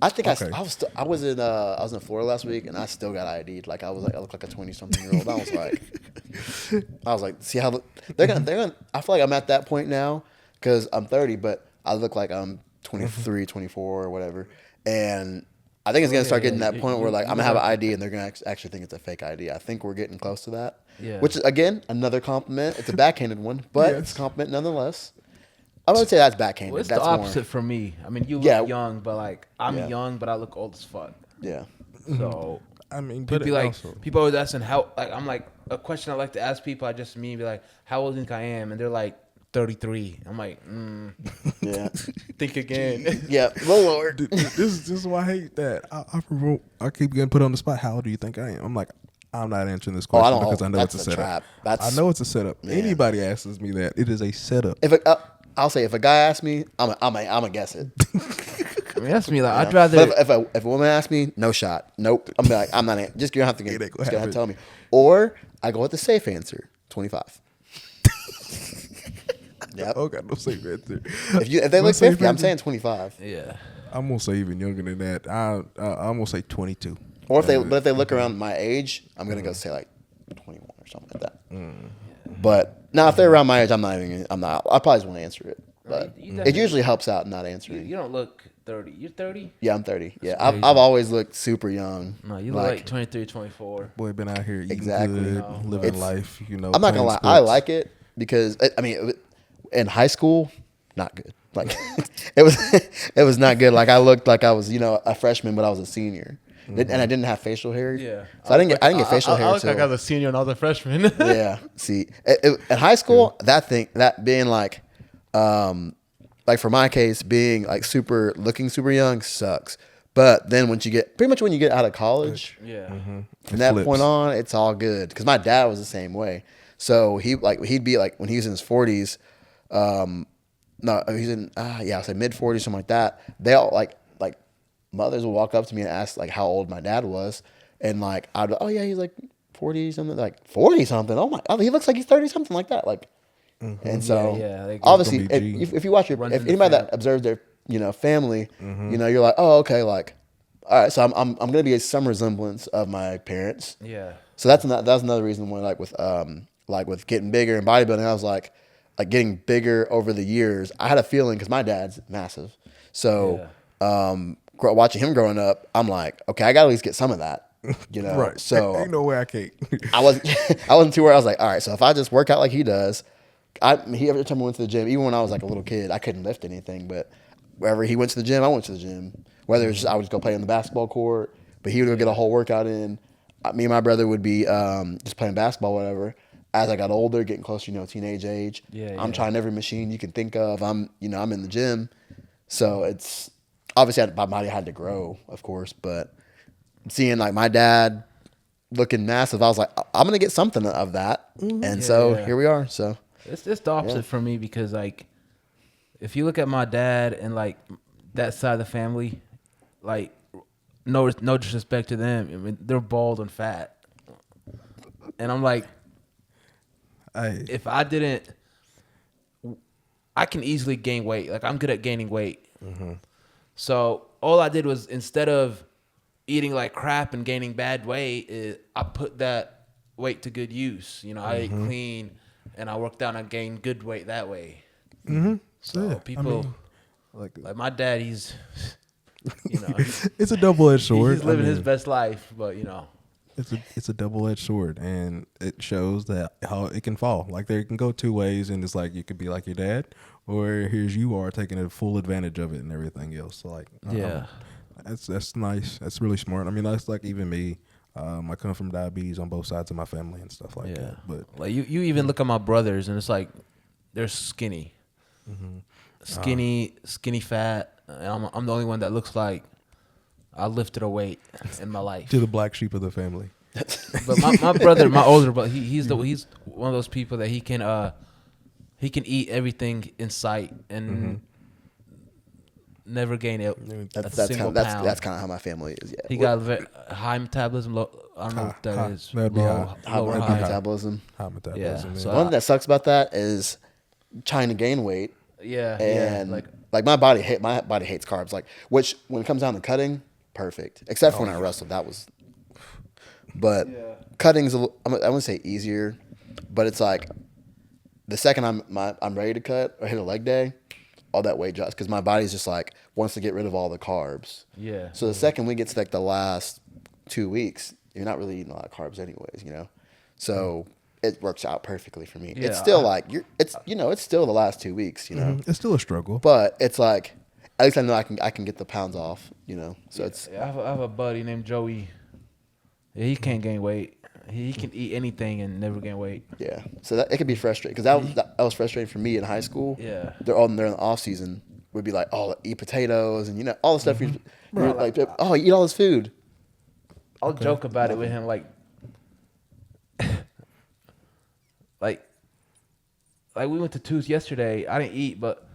in Florida last week, and I still got ID'd. Like I look like a 20-something-year-old. I was like, see how they're gonna. I feel like I'm at that point now because I'm 30, but I look like I'm 23, 24 or whatever. And I think it's gonna start getting yeah, that point where like I'm gonna have an ID and they're gonna actually think it's a fake ID. I think we're getting close to that. Yeah. Which is, again, another compliment. It's a backhanded one, but Yes. it's a compliment nonetheless. I would say that's backhanded. Well, it's That's the opposite more. for me. I mean, you look Yeah. young, but like I'm Yeah. young, but I look old as fuck. Yeah. So I mean, but people it like also, people always asking how. Like I'm like a question I like to ask people. I just mean be like, how old do you think I am? And they're like 33. I'm like, Yeah. think again. Yeah. Well, Lord. Dude, this is why I hate that. I keep getting put on the spot. How old do you think I am? I'm like, I'm not answering this Oh, I question don't. because I know That's it's a a setup. trap. I know it's a setup. Man. Anybody asks me that, it is a setup. I'll say if a guy asks me, I'm gonna guess it. I mean, that's me. Like You know? I'd rather. But if a woman asks me, no shot. Nope. I'm like, I'm not. Just you don't have to It ain't gonna just gonna have happen. to tell me. Or I go with the safe answer, 25. Yep. Oh, got no safe answer. If they look 50, I'm saying 25. Yeah. I'm gonna say even younger than that. I'm gonna say 22. Or if they look around my age, I'm gonna go say like 21 or something like that. But now if they're around my age, I'm not. I probably just want to answer it. But You it definitely- usually helps out not You, answering. you don't look 30. You're 30. Yeah, I'm 30. Yeah, That's I've crazy. always looked super young. No, you look like 23, 24. Boy, been out here eating Exactly. good, No, living It's- life. You know, I'm not gonna playing lie. I sports. like it because I mean, in high school, not good. Like it was not good. Like I looked like I was a freshman, but I was a senior, and I didn't have facial hair. Yeah. so I didn't get facial hair I look till like I was a senior and I was a freshman. yeah. See, in high school, that being like for my case, being like looking super young sucks. But then when you get out of college, Yeah. from that flips. point on, it's all good. Because my dad was the same way. So he'd be like when he was in his 40s. No, he's in I'll say mid 40s, something like that. They all like mothers would walk up to me and ask like how old my dad was, and like I'd oh yeah, he's like 40 something, like 40 something. Oh, he looks like he's 30 something like that. Like, and so Yeah, like, obviously Gonna be G. if you watch Runs if in the anybody family. that observes their family, you're like, oh okay, like all right, so I'm gonna be some resemblance of my parents. Yeah. So that's another reason why with getting bigger and bodybuilding, I was like getting bigger over the years. I had a feeling because my dad's massive, so watching him growing up, I'm like, okay, I got to at least get some of that, Right. So ain't no way I can't. I wasn't too worried. I was like, all right, so if I just work out like he does, every time I went to the gym, even when I was like a little kid, I couldn't lift anything, but wherever he went to the gym, I went to the gym. Whether it's just I would just go play on the basketball court, but he would go get a whole workout in. Me and my brother would be just playing basketball, whatever. As I got older, getting closer, teenage age, I'm trying every machine you can think of. I'm in the gym, so it's obviously my body had to grow, of course, but seeing like my dad looking massive, I was like, I'm gonna get something of that, and so here we are. So It's the opposite for me because like if you look at my dad and like that side of the family, like no disrespect to them, I mean they're bald and fat, and I'm like, if I didn't, I can easily gain weight. Like I'm good at gaining weight. So all I did was instead of eating like crap and gaining bad weight, I put that weight to good use. I ate clean and I worked out and I gained good weight that way. So people like my dad, he's it's a double-edged sword. he's living his best life, but it's a double-edged sword, and it shows that how it can fall. Like there can go two ways, and it's like you could be like your dad, or here's you are taking a full advantage of it and everything else. So like, that's nice. That's really smart. I mean, that's like even me. I come from diabetes on both sides of my family and stuff like that. But like you even look at my brothers, and it's like they're skinny, skinny fat. And I'm the only one that looks like I lifted a weight in my life. to the black sheep of the family. But my brother, my older brother, he's one of those people that he can eat everything in sight and never gain it. that's single pound. that's kind of how my family is. Yeah, He got high metabolism. I don't know what that is. That'd be high. Lower high high. metabolism. High metabolism. so yeah. One thing that sucks about that is trying to gain weight. And like my body hates carbs. Like which when it comes down to cutting, perfect. Except for when I wrestled, that was. But cutting's I wouldn't say easier, but it's like the second I'm ready to cut or hit a leg day, all that weight drops because my body's just like wants to get rid of all the carbs. Yeah. So the second we get to like the last 2 weeks, you're not really eating a lot of carbs anyways, you know? So it works out perfectly for me. Yeah, it's still it's still the last 2 weeks, you know? It's still a struggle. But it's like, at least I know I can get the pounds off, you know? So it's. Yeah, I have a buddy named Joey. Yeah, he can't gain weight. He can eat anything and never gain weight. Yeah. So that it could be frustrating because that was frustrating for me in high school. Yeah. They're in the off season would be like, oh, eat potatoes and, you know, all the stuff you're like, oh, eat all this food. I'll joke about it with him, like we went to Two's yesterday. I didn't eat, but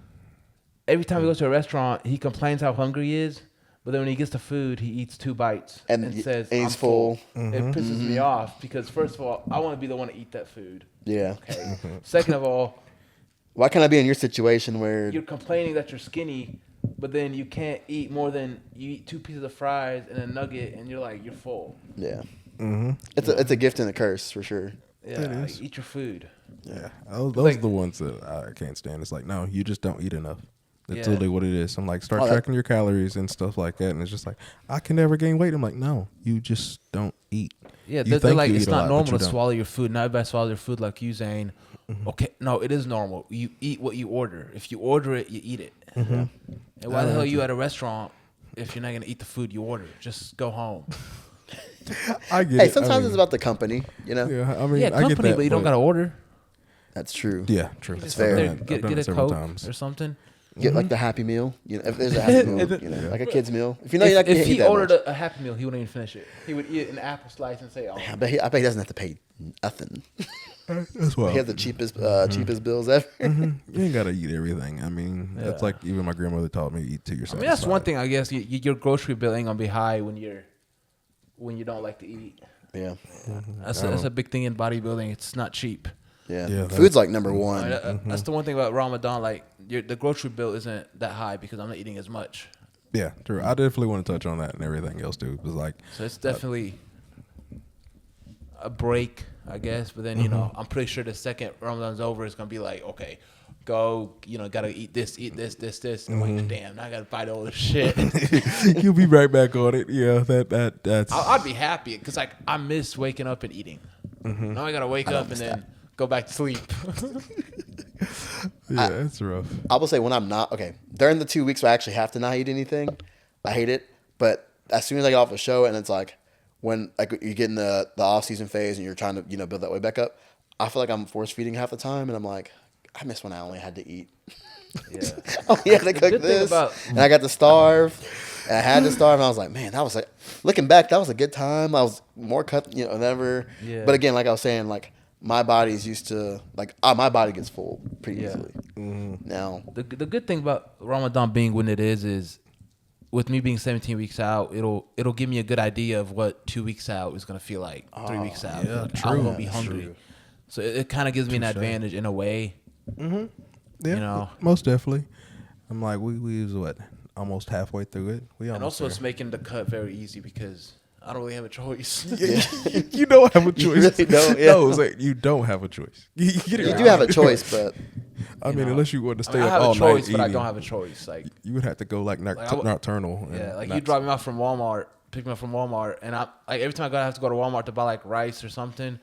every time he goes to a restaurant, he complains how hungry he is. But then when he gets the food, he eats 2 bites and says, and "I'm he's full." It pisses me off because first of all, I want to be the one to eat that food. Yeah. Okay. Second of all, why can't I be in your situation where you're complaining that you're skinny, but then you can't eat more than you eat 2 pieces of fries and a nugget, and you're like you're full. Yeah. It's a gift and a curse for sure. Yeah, It is. like, eat your food. Yeah, those are the ones that I can't stand. It's like, no, you just don't eat enough. That's literally what it is. I'm like, start tracking your calories and stuff like that, and it's just like, I can never gain weight. I'm like, no, you just don't eat. Yeah, You they're think like, you it's eat a not lot, normal but you to don't. swallow your food. Not everybody swallows their food like you, Zane. Okay, no, it is normal. You eat what you order. If you order it, you eat it. And why the hell are you at a restaurant if you're not gonna eat the food you order? Just go home. I get Hey, it. sometimes it's about the company, you know? Yeah, I mean, Yeah, I get company, that, but you don't gotta order. That's true. Yeah, true. That's Just fair. sit there, I've get done it a several Coke times. or something. Get like the Happy Meal, you know, if there's a Happy Meal, you know, like a kid's meal. If you know you're not If gonna eat he that ordered much. a Happy Meal, he wouldn't even finish it. He would eat an apple slice and say, "Oh, I bet he doesn't have to pay nothing. That's why He has the cheapest bills ever. you ain't gotta eat everything. I mean, that's like even my grandmother taught me, eat till you're I satisfied. mean, that's one thing, I guess. Your grocery bill ain't gonna be high when you don't like to eat. Yeah, That's a big thing in bodybuilding. It's not cheap. yeah. Food's like number one. That's the one thing about Ramadan. Like the grocery bill isn't that high because I'm not eating as much. Yeah, true. I definitely want to touch on that and everything else too. It's like, So it's definitely a break, I guess. But then you know, I'm pretty sure the second Ramadan's over, it's gonna be like, okay, go. You know, gotta eat this. And I'm like, damn, now I gotta buy all this shit. you'll be right back on it. Yeah, that's. I'd be happy because like I miss waking up and eating. Now I gotta wake up and then go back to sleep. Yeah, it's rough. I will say when I'm not during the 2 weeks where I actually have to not eat anything, I hate it. But as soon as I get off a show and it's like when like you get in the off season phase and you're trying to build that way back up, I feel like I'm force feeding half the time and I'm like, I miss when I only had to eat. Yeah. Oh, yeah, they cook good thing this, about- and I got to starve, and I had to starve, and I was like, man, that was like, looking back, that was a good time. I was more cut, than ever. Yeah. But again, like I was saying, like my body's used to my body gets full pretty Yeah. easily. Now, The good thing about Ramadan being when it is with me being 17 weeks out, it'll give me a good idea of what 2 weeks out is gonna feel like. 3 weeks out, yeah, Like, true. I'm gonna be That's hungry. true. So it kind of gives me an advantage in a way. Yeah, You know. most definitely. I'm like, we was what, almost halfway through it. We And almost also, it's making the cut very easy because I don't really have a choice. you don't have a choice. really don't, yeah. No, it's like you don't have a choice. You get it you right. do have a choice, but I mean, unless you want to stay I up have all a choice, night but I eating, don't have a choice. Like you would have to go like nocturnal. and yeah, like not- you drop me off from Walmart, pick me up from Walmart, and I like every time I have to go to Walmart to buy like rice or something,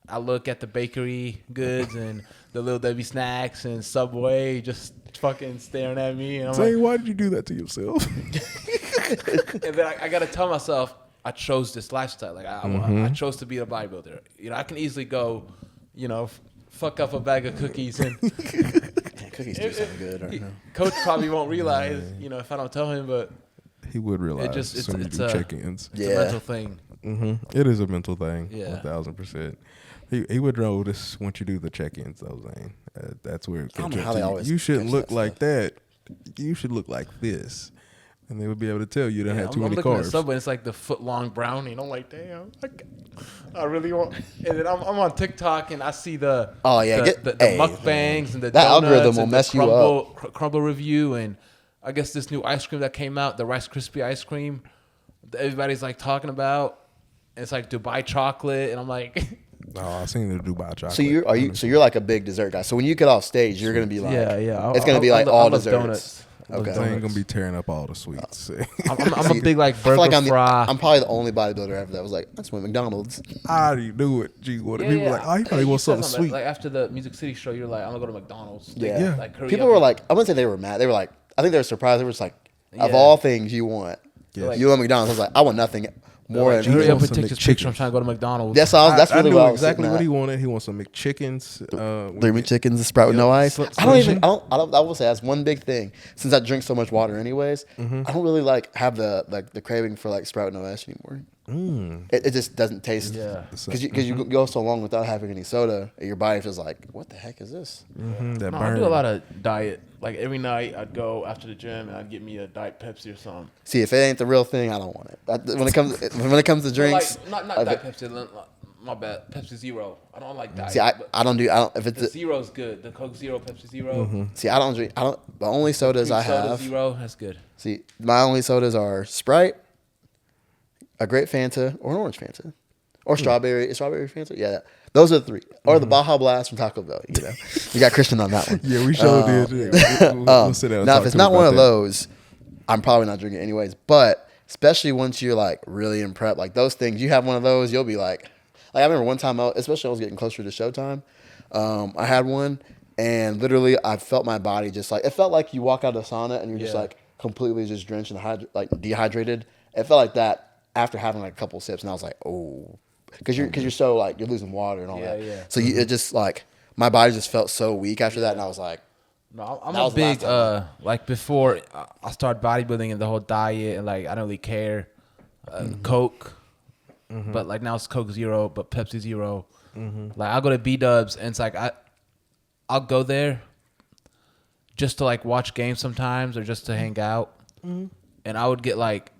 I look at the bakery goods and the Little Debbie snacks and Subway just fucking staring at me, and I'm Say, like, why did you do that to yourself? and then I gotta tell myself I chose this lifestyle. Like I chose to be a bodybuilder. You know, I can easily go, fuck up a bag of cookies and. man, cookies do something good right now. Coach probably won't realize, if I don't tell him, but He would realize just- as soon as it's you do a- check-ins. it's Yeah. a mental thing. It is a mental thing. Yeah. 1,000%. He would notice once you do the check-ins, though, Zane. That's where it I don't catches know how up they to you. always You shouldn't catch look that like that. You should look like this. And they would be able to tell you don't have too I'm many looking at carbs. Subway, it's like the foot long brownie, and I'm like, damn, I really want. And then I'm on TikTok and I see the Oh, yeah, the hey, mukbangs and the that donuts algorithm will and the mess you crumble review, and I guess this new ice cream that came out, the Rice Krispie ice cream, that everybody's like talking about. And it's like Dubai chocolate, and I'm like, Oh, I seen the Dubai chocolate. So you're like a big dessert guy. So when you get off stage, you're gonna be like, yeah. It's gonna be like all desserts. Donuts. Okay. I ain't gonna be tearing up all the sweets. I'm a big like I feel burger like fry. I'm probably the only bodybuilder ever that was like, that's what McDonald's. I already knew it. Gee, what? People were like, oh, he probably wants something sweet. Like after the Music City show, you're like, I'm gonna go to McDonald's. Yeah. Like, People were like, I wouldn't say they were mad. They were like, I think they were surprised. They were just like, of all things you want, you want McDonald's. I was like, I want nothing more than hurry up and some take this picture. I'm trying to go to McDonald's. That's really I what knew I was exactly sitting what at. he wanted. He wants some McChickens. 3 meat chickens, a Sprout with no ice. I will say that's one big thing. Since I drink so much water anyways, I don't really like have the craving for like Sprout with no ice anymore. It just doesn't taste. Yeah. Because you go so long without having any soda, your body feels like, what the heck is this? That No, burn. I do a lot of diet. Like every night, I'd go after the gym and I'd get me a Diet Pepsi or something. See, if it ain't the real thing, I don't want it. When it comes to drinks, Like, not Diet Pepsi. My bad. Pepsi Zero. I don't like diet. see, I don't if it's the Zero's good. The Coke Zero, Pepsi 0 see, I don't drink. The only sodas I Soda have. Zero, that's good. See, my only sodas are Sprite, a grape Fanta, or an orange Fanta, or strawberry Fanta. Yeah, those are the three. Or the Baja Blast from Taco Bell. You know, you got Christian on that one. Yeah, we sure did. We'll sit down and Now, talk if it's to not him one about of that. those, I'm probably not drinking anyways. But especially once you're like really in prep, like those things, you have one of those, you'll be like I remember one time, especially I was getting closer to showtime. I had one, and literally I felt my body just like, it felt like you walk out of the sauna and you're just like completely just drenched and like dehydrated. It felt like that after having like a couple sips, and I was like, oh, because you're so like you're losing water and all that. Yeah. So it just like my body just felt so weak after that, and I was like, no, I'm a big like before I started bodybuilding and the whole diet and like I don't really care. Coke, but like now it's Coke Zero, but Pepsi Zero. Like I go to B-Dubs and it's like I'll go there just to like watch games sometimes or just to hang out, and I would get like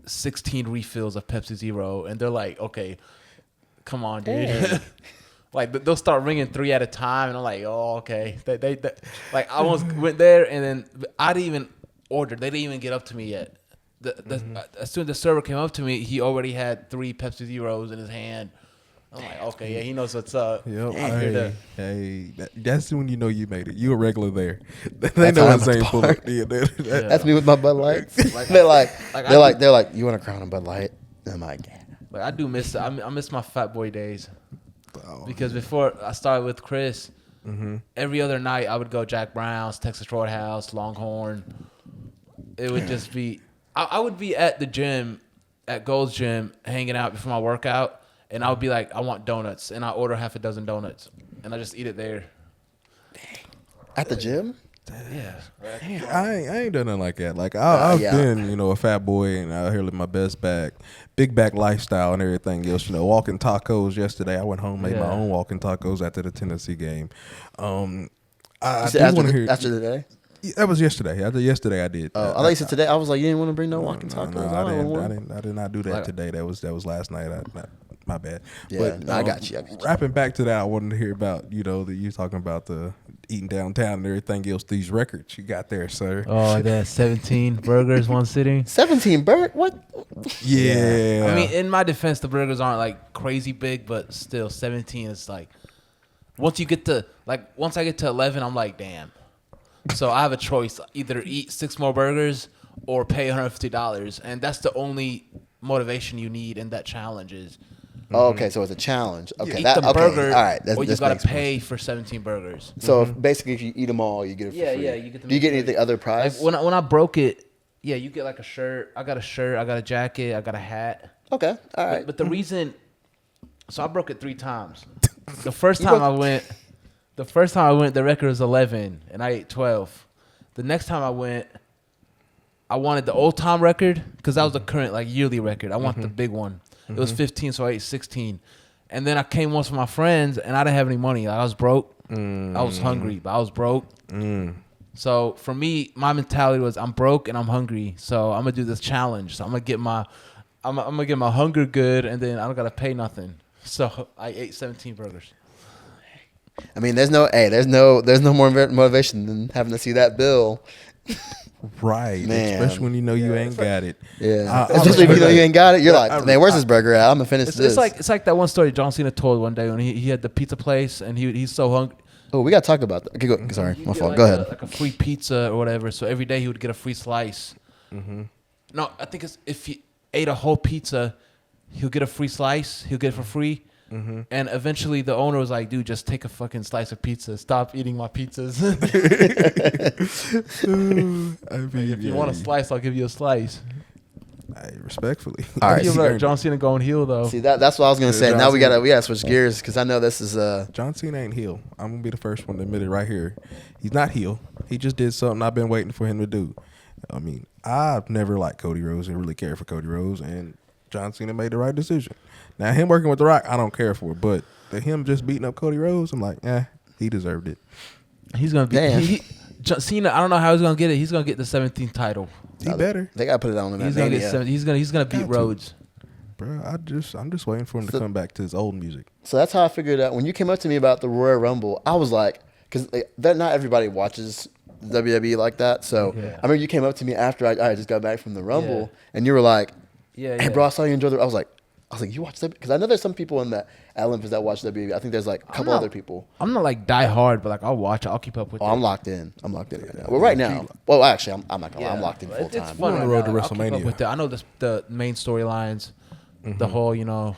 16 refills of Pepsi Zero, and they're like, okay, come on, dude. Like they'll start ringing 3 at a time, and I'm like, oh, okay. They like I almost went there, and then I didn't even order. They didn't even get up to me yet. As soon as the server came up to me, he already had 3 Pepsi Zeros in his hand. I'm like, okay, yeah, he knows what's up. Yep. That's when you know you made it. You a regular there. They know what Zain pull up. That's me with my Bud Lights. they're like, you want a crown of Bud Light? And I'm like, yeah. Like I do miss. I miss my fat boy days. Because before I started with Chris, every other night I would go Jack Brown's, Texas Roadhouse, Longhorn. It would just be, I would be at the gym, at Gold's Gym, hanging out before my workout, and I would be like, I want donuts, and I order half a dozen donuts, and I just eat it there. At the gym? Yeah. I ain't done nothing like that. Like I've been, a fat boy and out here living my best back, big back lifestyle and everything else. Walking tacos yesterday. I went home, made my own walking tacos after the Tennessee game. I do want to hear after the day. That was yesterday. After yesterday, I did. Oh, I thought you said today. I was like, you didn't want to bring no walking tacos. No, I did not do that today. That was last night. My bad. Yeah, but, I got you. Wrapping back to that, I wanted to hear about that you talking about the eating downtown and everything else. These records you got there, sir. Oh, that 17 burgers one sitting. 17 burgers? What? Yeah. I mean, in my defense, the burgers aren't like crazy big, but still, 17 is like once I get to 11, I'm like, damn. So I have a choice: either eat 6 more burgers or pay $150, and that's the only motivation you need in that challenge is. Oh, okay, so it's a challenge. Okay, eat the burger, all right. Or you gotta pay for 17 burgers. So basically, if you eat them all, you get it for free. Yeah, you get them. Do you get anything other prize? Like when I broke it, yeah, you get like a shirt. I got a shirt. I got a jacket. I got a hat. Okay, all right. But the reason, so I broke it 3 times. The first time I went, the record was 11, and I ate 12. The next time I went, I wanted the old time record because that was the current yearly record. I want the big one. It was 15, so I ate 16. And then I came once with my friends, and I didn't have any money. I was broke. I was hungry, but I was broke. So for me, my mentality was I'm broke and I'm hungry, so I'm gonna do this challenge. So I'm gonna get my hunger good, and then I don't gotta pay nothing. So I ate 17 burgers. I mean, there's no more motivation than having to see that bill. Right. Man. Especially when you know you ain't got it. Yeah. Especially if you know you ain't got it. You're like, man, where's this burger at? I'm going to finish this. It's like that one story John Cena told one day when he had the pizza place and he's so hungry. Oh, we got to talk about that. Okay, go. Sorry, my fault. Like Go ahead. Like a free pizza or whatever. So every day he would get a free slice. Mm-hmm. No, I think it's if he ate a whole pizza, he'll get a free slice. He'll get it for free. Mm-hmm. And eventually the owner was like, dude, just take a fucking slice of pizza. Stop eating my pizzas. If you want a slice, I'll give you a slice. Respectfully. All right. John Cena going heel, though. See, that's what I was going to say. Now we got to switch gears because I know this is John Cena ain't heel. I'm going to be the first one to admit it right here. He's not heel. He just did something I've been waiting for him to do. I mean, I've never liked Cody Rhodes and really cared for Cody Rhodes, and John Cena made the right decision. Now, him working with The Rock, I don't care for, but him just beating up Cody Rhodes, I'm like, he deserved it. He's going to be... Cena, I don't know how he's going to get it. He's going to get the 17th title. He better. They got to put it on him. He's going to beat Rhodes. Bro, I'm just waiting for him to come back to his old music. So that's how I figured out. When you came up to me about the Royal Rumble, I was like, because not everybody watches WWE like that. So I remember you came up to me after I just got back from the Rumble, and you were like, "Hey, bro, I saw you enjoy the." I was like, you watch that? Because I know there's some people in the Olympus that watch WWE. I think there's like a couple other people. I'm not like die hard, but like I'll watch it. I'll keep up with it. I'm locked in. I'm locked in right now. Well, right now. Well, actually, I'm not gonna lie. I'm locked in full time. It's fun on the road to I'll keep WrestleMania. up with it. I know the main storylines, the whole,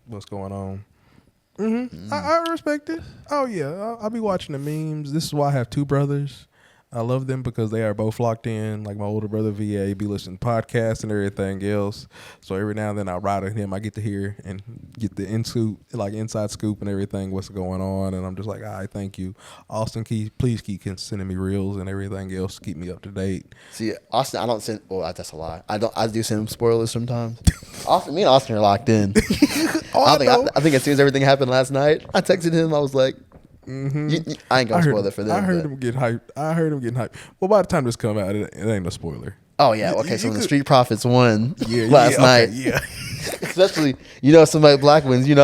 what's going on. Mm-hmm. I respect it. Oh, yeah. I'll be watching the memes. This is why I have two brothers. I love them because they are both locked in. Like my older brother, VA, be listening to podcasts and everything else. So every now and then I ride with him. I get to hear and get the inside scoop and everything, what's going on. And I'm just like, all right, thank you. Austin, please keep sending me reels and everything else to keep me up to date. See, Austin, I don't send. Well, that's a lie. I do send him spoilers sometimes. Me and Austin are locked in. I think as soon as everything happened last night, I texted him. I was like, I ain't gonna spoil it for them. I heard him get hyped. Well, by the time this come out, it ain't no spoiler. Oh yeah, okay. So when the Street Profits won last night, especially somebody black wins, you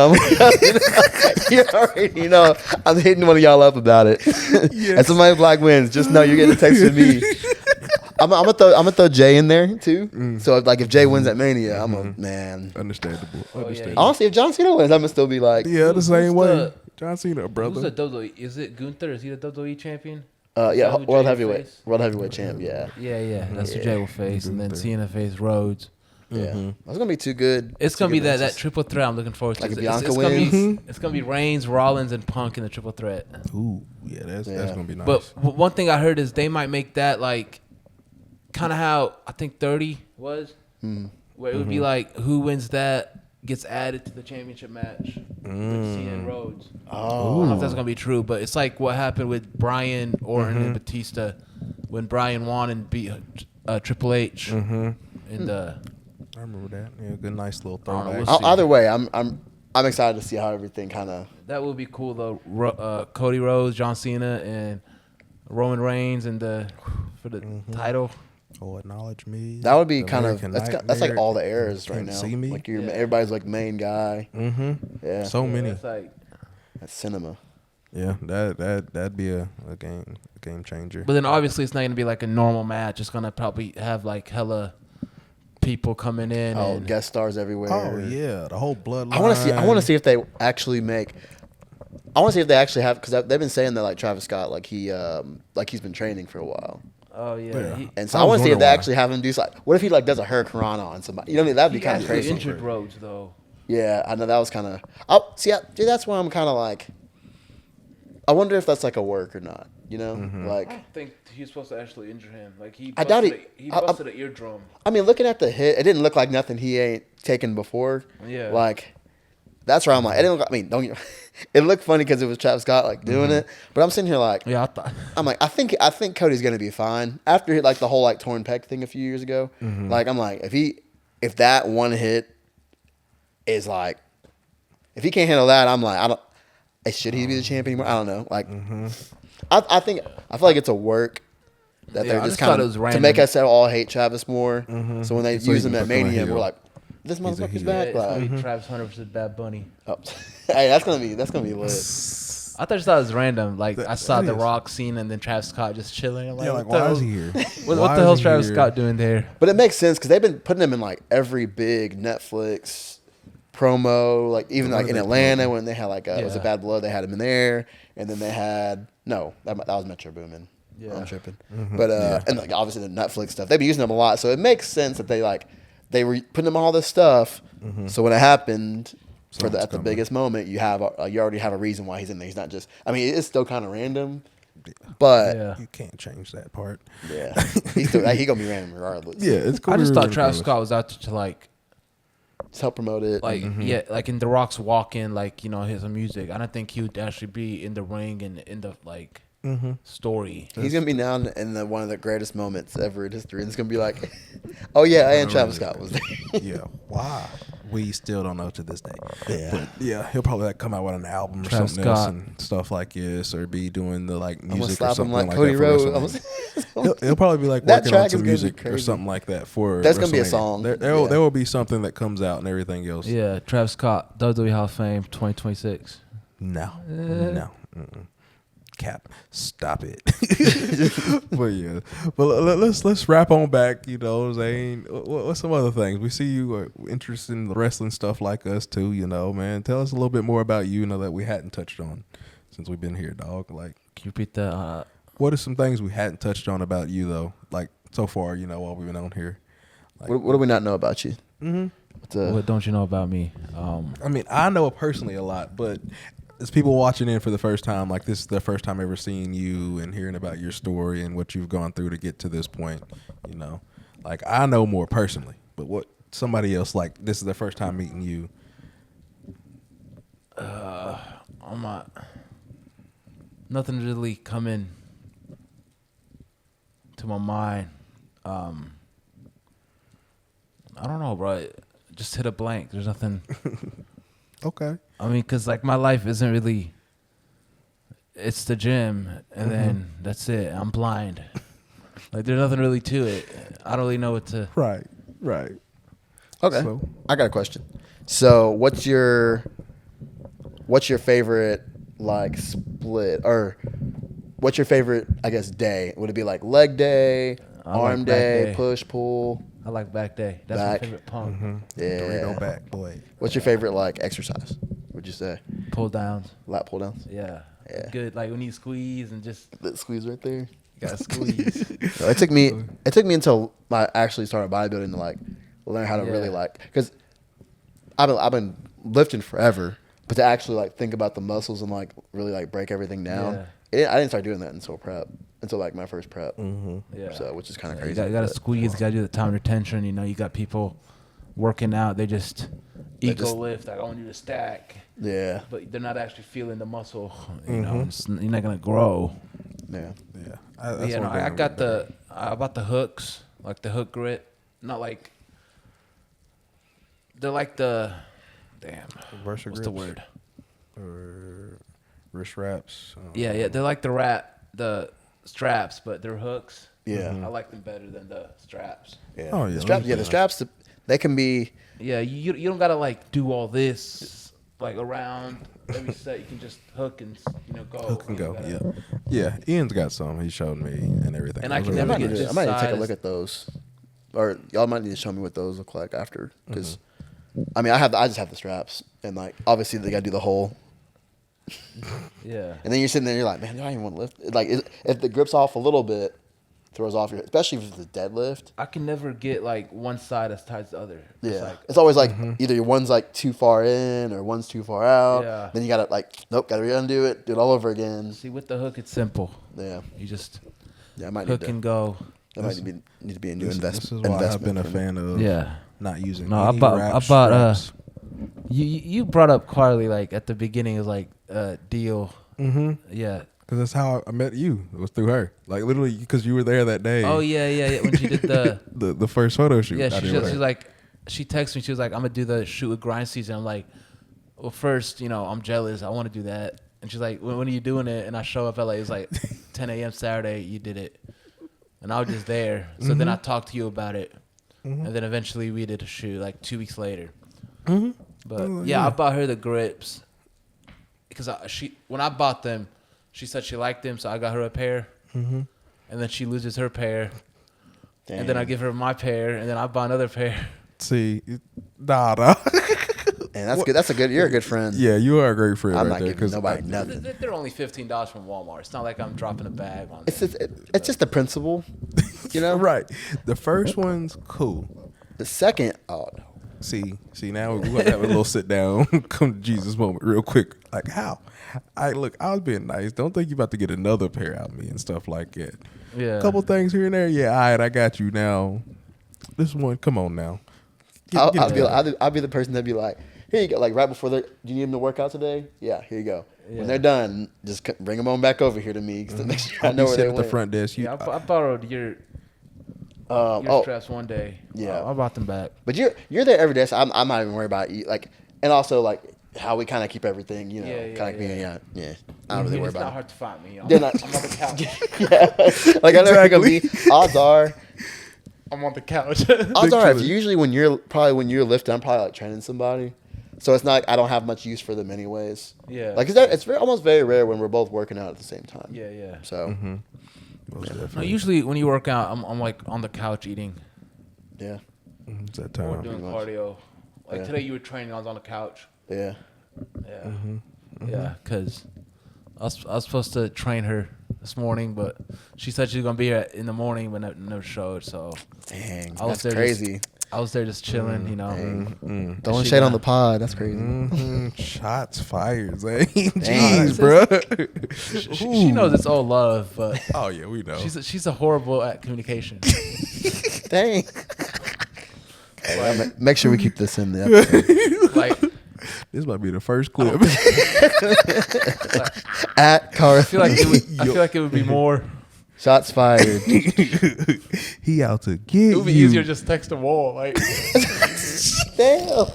already know I'm hitting one of y'all up about it. And somebody black wins, just know you're getting a text from me. I'm gonna throw Jay in there too. So if Jay wins at Mania, I'm a man. Understandable. Honestly, if John Cena wins, I'm gonna still be like, the same way. John Cena, brother. Who's the WWE? Is it Gunther? Is he the WWE champion? World heavyweight champ. Yeah. That's who Jay will face, and then Cena face Rhodes. Yeah, that's gonna be too good. It's gonna be that triple threat. I'm looking forward to. Like Bianca wins. It's gonna be Reigns, Rollins, and Punk in the triple threat. Ooh, that's gonna be nice. But one thing I heard is they might make that like kind of how I think 30 was, where it would be like who wins that gets added to the championship match with Cena and Rhodes. I don't know if that's gonna be true, but it's like what happened with Bryan, Orton, and Batista when Bryan won and beat Triple H. I remember that. Yeah, good, nice little throwback. Either way, I'm excited to see how everything kind of. That would be cool though. Cody Rhodes, John Cena, and Roman Reigns for the title. Oh, acknowledge me. That would be kind of that's like all the eras right now. See me? Like everybody's like main guy. Yeah. So many. That's cinema. Yeah, that'd be a game changer. But then obviously it's not gonna be like a normal match. It's gonna probably have like hella people coming in. Oh, guest stars everywhere. Oh yeah, the whole bloodline. I want to see if they actually make. I want to see if they actually have, because they've been saying that like Travis Scott, like he's been training for a while. Oh yeah. And so I want to see if they actually have him do like, what if he like does a hurricane on somebody? You know what I mean? That'd be kind of crazy. Injured Rhodes though. Yeah, I know that was kind of. Dude, that's why I'm kind of like. I wonder if that's like a work or not. Like. I think he's supposed to actually injure him. Like he busted an eardrum. I mean, looking at the hit, it didn't look like nothing he ain't taken before. Yeah. Like, that's where I'm like, it looked funny because it was Travis Scott like doing it, but I'm sitting here like, I'm like, I think Cody's gonna be fine after like the whole like torn pec thing a few years ago. Like, I'm like, if that one hit is like, if he can't handle that, I'm like, should he be the champion anymore? I don't know. Like, I feel like it's a work that they're just kind of to make us all hate Travis more. So when they use him at Mania, we're like, this motherfucker's back. It's gonna be Travis Hunter versus Bad Bunny. Oh. Hey, that's gonna be lit. I thought it was random. Like I saw that the is. Rock scene and then Travis Scott just chilling. I'm Yeah, like, like what the why is hell- he here? What Why the hell's is he Travis here? Scott doing there? But it makes sense because they've been putting him in like every big Netflix promo, like even What like are in they Atlanta promoting? when they had like was it Yeah. Bad Blood? They had him in there, and then they had that was Metro Boomin. Yeah. I'm tripping, Mm-hmm. but and like obviously the Netflix stuff they've been using them a lot, so it makes sense that they were putting them on all this stuff. So when it happened Someone's at the coming. biggest moment, you already have a reason why he's in there. He's not just. I mean, it's still kind of random, but Yeah. You can't change that part. yeah, he's still he gonna be random regardless. Yeah, it's cool. I just to thought be Travis regardless. Scott was out to like Just help promote it. yeah, like in The Rock's walk-in, like his music. I don't think he would actually be in the ring and in the like story. He's gonna be now in one of the greatest moments ever in history. And it's gonna be like, oh yeah, and Travis Scott was there. Yeah, why? We still don't know to this day. Yeah. But yeah, he'll probably like come out with an album or Travis something else Scott. and stuff like this, or be doing the like I'm gonna music or slap him something like like Cody that for Rhodes. WrestleMania. He'll probably be like That working track on is some gonna be music or crazy. something like that for. That's gonna be a WrestleMania. song. There Yeah. will be something that comes out and everything else. Yeah, Travis Scott, WWE Hall of Fame, 2026. No, no. Mm-mm. Cap, stop it. But yeah, but let's wrap on back. Zane, what's some other things? We see you are interested in the wrestling stuff like us too. Man, tell us a little bit more about you. That we hadn't touched on since we've been here, dog. Like, Can you repeat that? what are some things we hadn't touched on about you though? Like so far, while we've been on here. Like, What do we not know about you? What don't you know about me? I mean, I know personally a lot, but as people watching in for the first time, like this is their first time ever seeing you and hearing about your story and what you've gone through to get to this point, like I know more personally, but what somebody else, like this is their first time meeting you. Nothing really coming to my mind. I don't know, bro. Just hit a blank. There's nothing. Okay. I mean, because like my life isn't really. It's the gym, and then that's it. I'm blind. Like there's nothing really to it. I don't really know what to. Right. Okay, So- I got a question. So, what's your favorite like split, or what's your favorite, I guess, day? Would it be like leg day, I like arm back day, day. push pull? I like back day. That's Back. my favorite pump. Yeah. Dorito back, boy. What's your favorite like exercise? Would you say Pull downs. lat pull downs? Yeah. Yeah. Good. Like when you squeeze and just That squeeze right there. you gotta squeeze. No, it took me until I actually started bodybuilding to like learn how to really Yeah. like, because I've been lifting forever, but to actually like think about the muscles and like really like break everything down. I didn't start doing that until like my first prep. Yeah. So which is kind of You crazy. gotta but- squeeze. You gotta do the time retention. You got people working out. They just They ego just- lift. Like I want you to stack, Yeah. but they're not actually feeling the muscle. You're not gonna grow. Yeah. Yeah. I got I bought the hooks, like the hook grit. Not like they're like the damn. Versa What's the grips word? or wrist wraps. Yeah. They're like the straps, but they're hooks. Yeah. I like them better than the straps. Yeah. Oh, yeah, The straps, those are the straps, they can be. Yeah, you don't gotta like do all this like around every set. You can just hook and go. Hook and You go. gotta- Yeah. Ian's got some. He showed me and everything. And I Those can are I never really might, get need nice. to, I might need to take a size. look at those, or y'all might need to show me what those look like after, because I mean I just have the straps, and like obviously they gotta do the hole, Yeah. and then you're sitting there, you're like, man, I don't even want to lift. Like if the grip's off a little bit, throws off your, especially if it's a deadlift. I can never get like one side as tight as the other. It's Yeah, like, it's always like either one's like too far in or one's too far out. Yeah. Then you gotta gotta undo it, do it all over again. see, with the hook, it's simple. Yeah, You just yeah, I might hook need to. and go. That might need to be a new This investment. is why I've been a for me. fan of Yeah. not using. No, I any bought wrap straps. You brought up Carly like at the beginning is like deal. Mm-hmm. Yeah. Because that's how I met you. It was through her. Like literally, because you were there that day. Oh yeah. When she did the The first photo shoot. yeah, I did with she's her. like she texted me. She was like, I'm gonna do the shoot with Grindszn. I'm like, well, first, I'm jealous. I want to do that. And she's like, when are you doing it? And I show up at like, it was like 10 a.m. Saturday. You did it. And I was just there. So then I talked to you about it. And then eventually we did a shoot like 2 weeks later. But Oh, yeah, yeah. I bought her the grips because when I bought them, she said she liked them, so I got her a pair, and then she loses her pair, and then I give her my pair, and then I buy another pair. See, nah. And that's good. That's a good. You're a good friend. Yeah, you are a great friend. I'm right not there, giving nobody nothing. They're only $15 from Walmart. It's not like I'm dropping a bag on. It's just the principle, you know. Right. The first one's cool. The second, oh no. See, now we're gonna have a little sit down, come to Jesus moment real quick. Like how? I was being nice. Don't think you about to get another pair out of me and stuff like that. Yeah. A couple things here and there. Yeah, all right, I got you now. This one, come on now. I'll be the person that'd be like, here you go. Like right before do you need them to work out today? Yeah, here you go. Yeah. When they're done, just bring them on back over here to me to make sure I know where they went. At the front desk. I borrowed your straps one day. Yeah, I bought them back. But you're there every day, so I'm not even worried about you. Like, and also like how we kind of keep everything, you know, I don't really worry about it. It's not hard to find me. I'm on the couch. Yeah, like I know you're gonna be. Odds are. I'm on the couch. Odds are, if usually when you're lifting, I'm probably like training somebody, so it's not like I don't have much use for them anyways. Yeah, like it's almost very rare when we're both working out at the same time. Yeah. So, no, usually when you work out, I'm like on the couch eating. Yeah, it's that or time. doing cardio. Like today, you were training. I was on the couch. Yeah. Yeah, because I was supposed to train her this morning, but she said she was gonna be here in the morning, but never showed. So dang, I was that's crazy. I was there just chilling, you know. Throwing shade on the pod. That's crazy. Shots fired, Zane. Jeez, bro. She knows it's all love, but oh yeah, we know. She's a horrible at communication. Dang. Hey, make sure we keep this in the episode. Like this might be the first clip. At car. I feel like it would be more. Shots fired. He out to get It would be easier to just text a wall. Like, damn.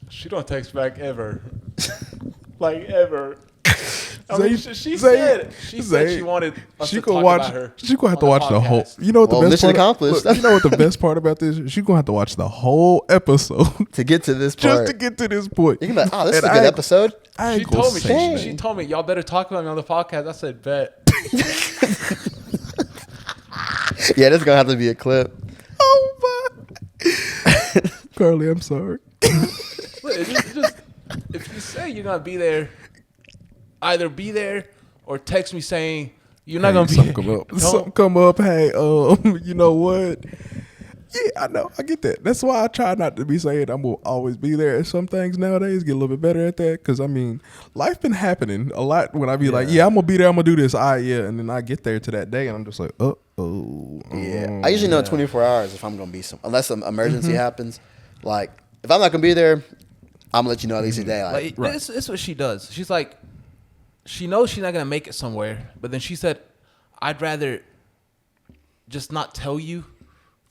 She don't text back ever. Like ever. I mean, she said she wanted us to talk about her. She's gonna have to watch the whole. You know what the best part? Accomplished. Look, you know what the best part about this? She's gonna have to watch the whole episode to get to this part. Just to get to this point. You can be like, oh, this is a good episode. She told me, y'all better talk about me on the podcast. I said, bet. Yeah, this is gonna have to be a clip. Oh my, Carly, I'm sorry. Look, just if you say you're gonna be there, either be there or text me saying you're not gonna be. Something come up. Hey, you know what? Yeah, I know. I get that. That's why I try not to be saying I'm gonna always be there. Some things nowadays get a little bit better at that because I mean, life been happening a lot. When I be like, yeah, I'm gonna be there. I'm gonna do this. And then I get there to that day, and I'm just like, yeah. I usually know 24 hours if I'm gonna be unless some emergency happens. Like if I'm not gonna be there, I'm gonna let you know at least a day. Like this is what she does. She's like, she knows she's not gonna make it somewhere, but then she said, I'd rather just not tell you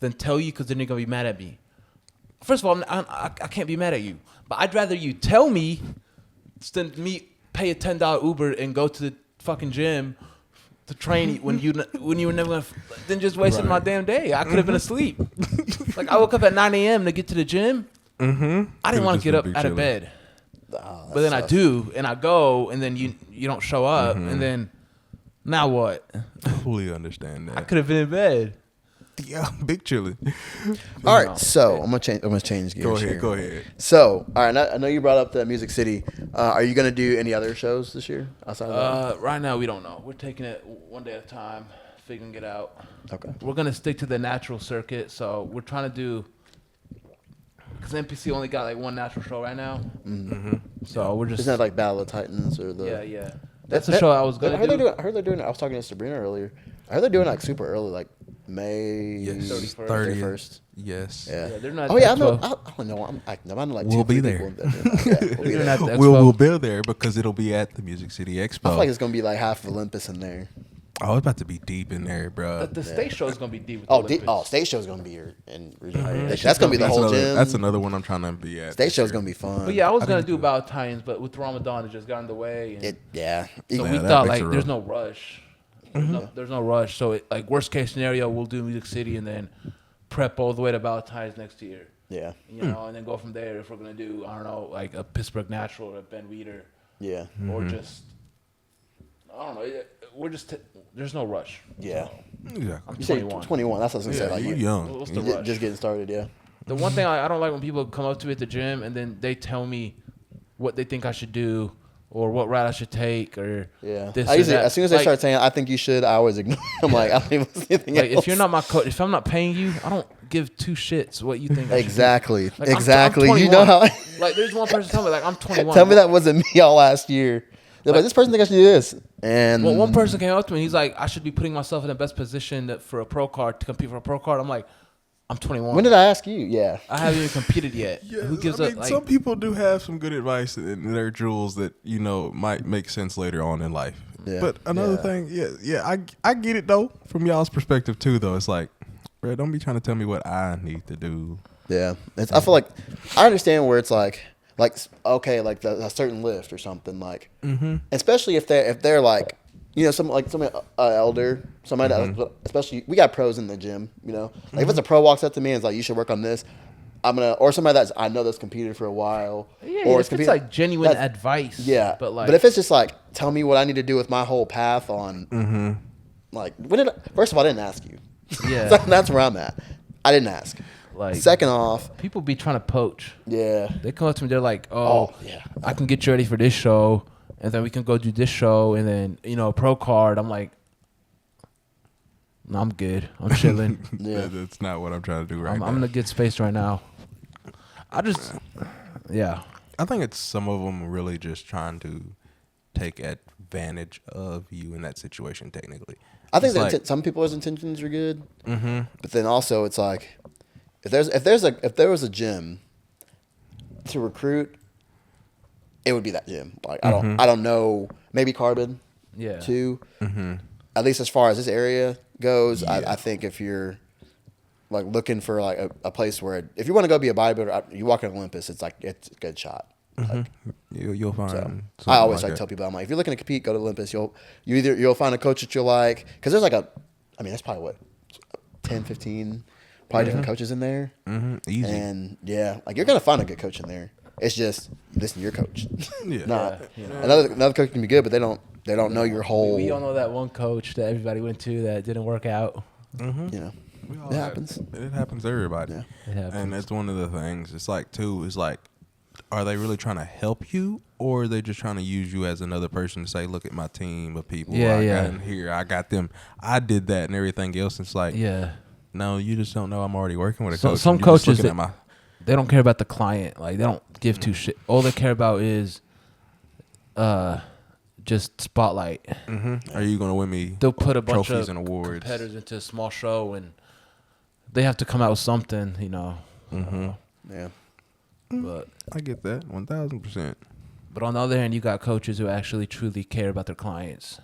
than tell you because then you're gonna be mad at me. First of all, I can't be mad at you, but I'd rather you tell me than me pay a $10 Uber and go to the fucking gym to train when you were never gonna. Then just wasting my damn day. I could have been asleep. Like I woke up at 9 a.m. to get to the gym. I didn't want to get up out of bed, but then I do, and I go, and then you don't show up, and then now what? I fully understand that. I could have been in bed. Yeah, big chilling. All right, so I'm gonna change gears. Go ahead. So, all right, I know you brought up the Music City. Are you gonna do any other shows this year outside of that? Right now, we don't know. We're taking it one day at a time, figuring it out. Okay. We're gonna stick to the natural circuit, so we're trying to do. Because NPC only got like one natural show right now. So we're just. Isn't that like Battle of Titans or the? Yeah. That's the show I was gonna do. I heard they're doing. I was talking to Sabrina earlier. I heard they're doing like super early, like May 31st. Yes. Yeah. They're not. Oh yeah, I know. I don't know. I'm like. We'll be there. We'll be there because it'll be at the Music City Expo. I feel like it's gonna be like half of Olympus in there. Oh, it's about to be deep in there, bro. The stage show is gonna be deep. With stage show is gonna be here in that's gonna be the whole gym. That's another one I'm trying to be at. Stage show is gonna be fun. But yeah, I was gonna do about Titans, but with Ramadan, it just got in the way. And So we thought like there's no rush. There's no rush. So like worst case scenario, we'll do Music City and then prep all the way to Valentine's next year. Yeah. You know, and then go from there if we're going to do, I don't know, like a Pittsburgh Natural or a Ben Weeder. Yeah. Or just, I don't know. We're just, there's no rush. Yeah. Exactly. I'm You say 21. 21. That's what I was going to say. Like, you're young. What's the rush? Just getting started, yeah. The one thing I don't like when people come up to me at the gym and then they tell me what they think I should do or what route I should take or this I usually, or that. as soon as they start saying, I think you should, I always ignore. I'm like, I don't even see anything like, else. if you're not my coach, if I'm not paying you, I don't give two shits what you think. Exactly. Like, Exactly. I'm You know how. like, there's one person tell me like I'm 21. Tell me that wasn't me all last year. They're like, this person think I should do this. And Well, one person came up to me. He's like, I should be putting myself in the best position for a pro card to compete for a pro card. I'm like, I'm 21. when did I ask you? Yeah. I haven't even competed yet. Yeah, Who gives I a mean, like? some people do have some good advice in their jewels that might make sense later on in life. Yeah. But another thing, I get it though from y'all's perspective too. Though it's like, bro, don't be trying to tell me what I need to do. Yeah. I feel like I understand where it's like okay, like a certain lift or something like, especially if they're like, somebody elder, somebody that, especially we got pros in the gym, like if it's a pro walks up to me and is like, you should work on this, or somebody I know that's competed for a while, Yeah, or if it's like genuine advice. Yeah, but if it's just like, tell me what I need to do with my whole path on, like first of all, I didn't ask you. Yeah. That's where I'm at. I didn't ask. Like, second off, people be trying to poach. Yeah. They come up to me, they're like, yeah. I can get you ready for this show, and then we can go do this show, and then, a pro card. I'm like, no, I'm good. I'm chilling. Yeah. That's not what I'm trying to do right now. I'm in a good space right now. I think it's some of them really just trying to take advantage of you in that situation technically. I think that some people's intentions are good, but then also it's like, if there was a gym to recruit, it would be that gym. Like I don't know, maybe Carbon, too. At least as far as this area goes, I think if you're like looking for like a place where if you want to go be a bodybuilder, you walk in Olympus, it's a good shot. Like, You'll find. I always like tell people, I'm like, if you're looking to compete, go to Olympus. You'll find a coach that you like, because there's that's probably what 10, 15. Probably different coaches in there. Easy. And like you're gonna find a good coach in there. It's just listen to your coach. Yeah. Another coach can be good, but they don't know your whole. we all know that one coach that everybody went to that didn't work out. It happens. It happens to everybody. Yeah. It happens. And that's one of the things. It's like too. It's like, are they really trying to help you, or are they just trying to use you as another person to say, look at my team of people I got in here. I got them. I did that and everything else. It's like, no, you just don't know I'm already working with a coach. Some coaches, they don't care about the client. Like, they don't give two shit. All they care about is just spotlight. Are you going to win me They'll put a bunch trophies of and awards? competitors into a small show, and they have to come out with something, Yeah. But I get that 1,000%. But on the other hand, you got coaches who actually truly care about their clients.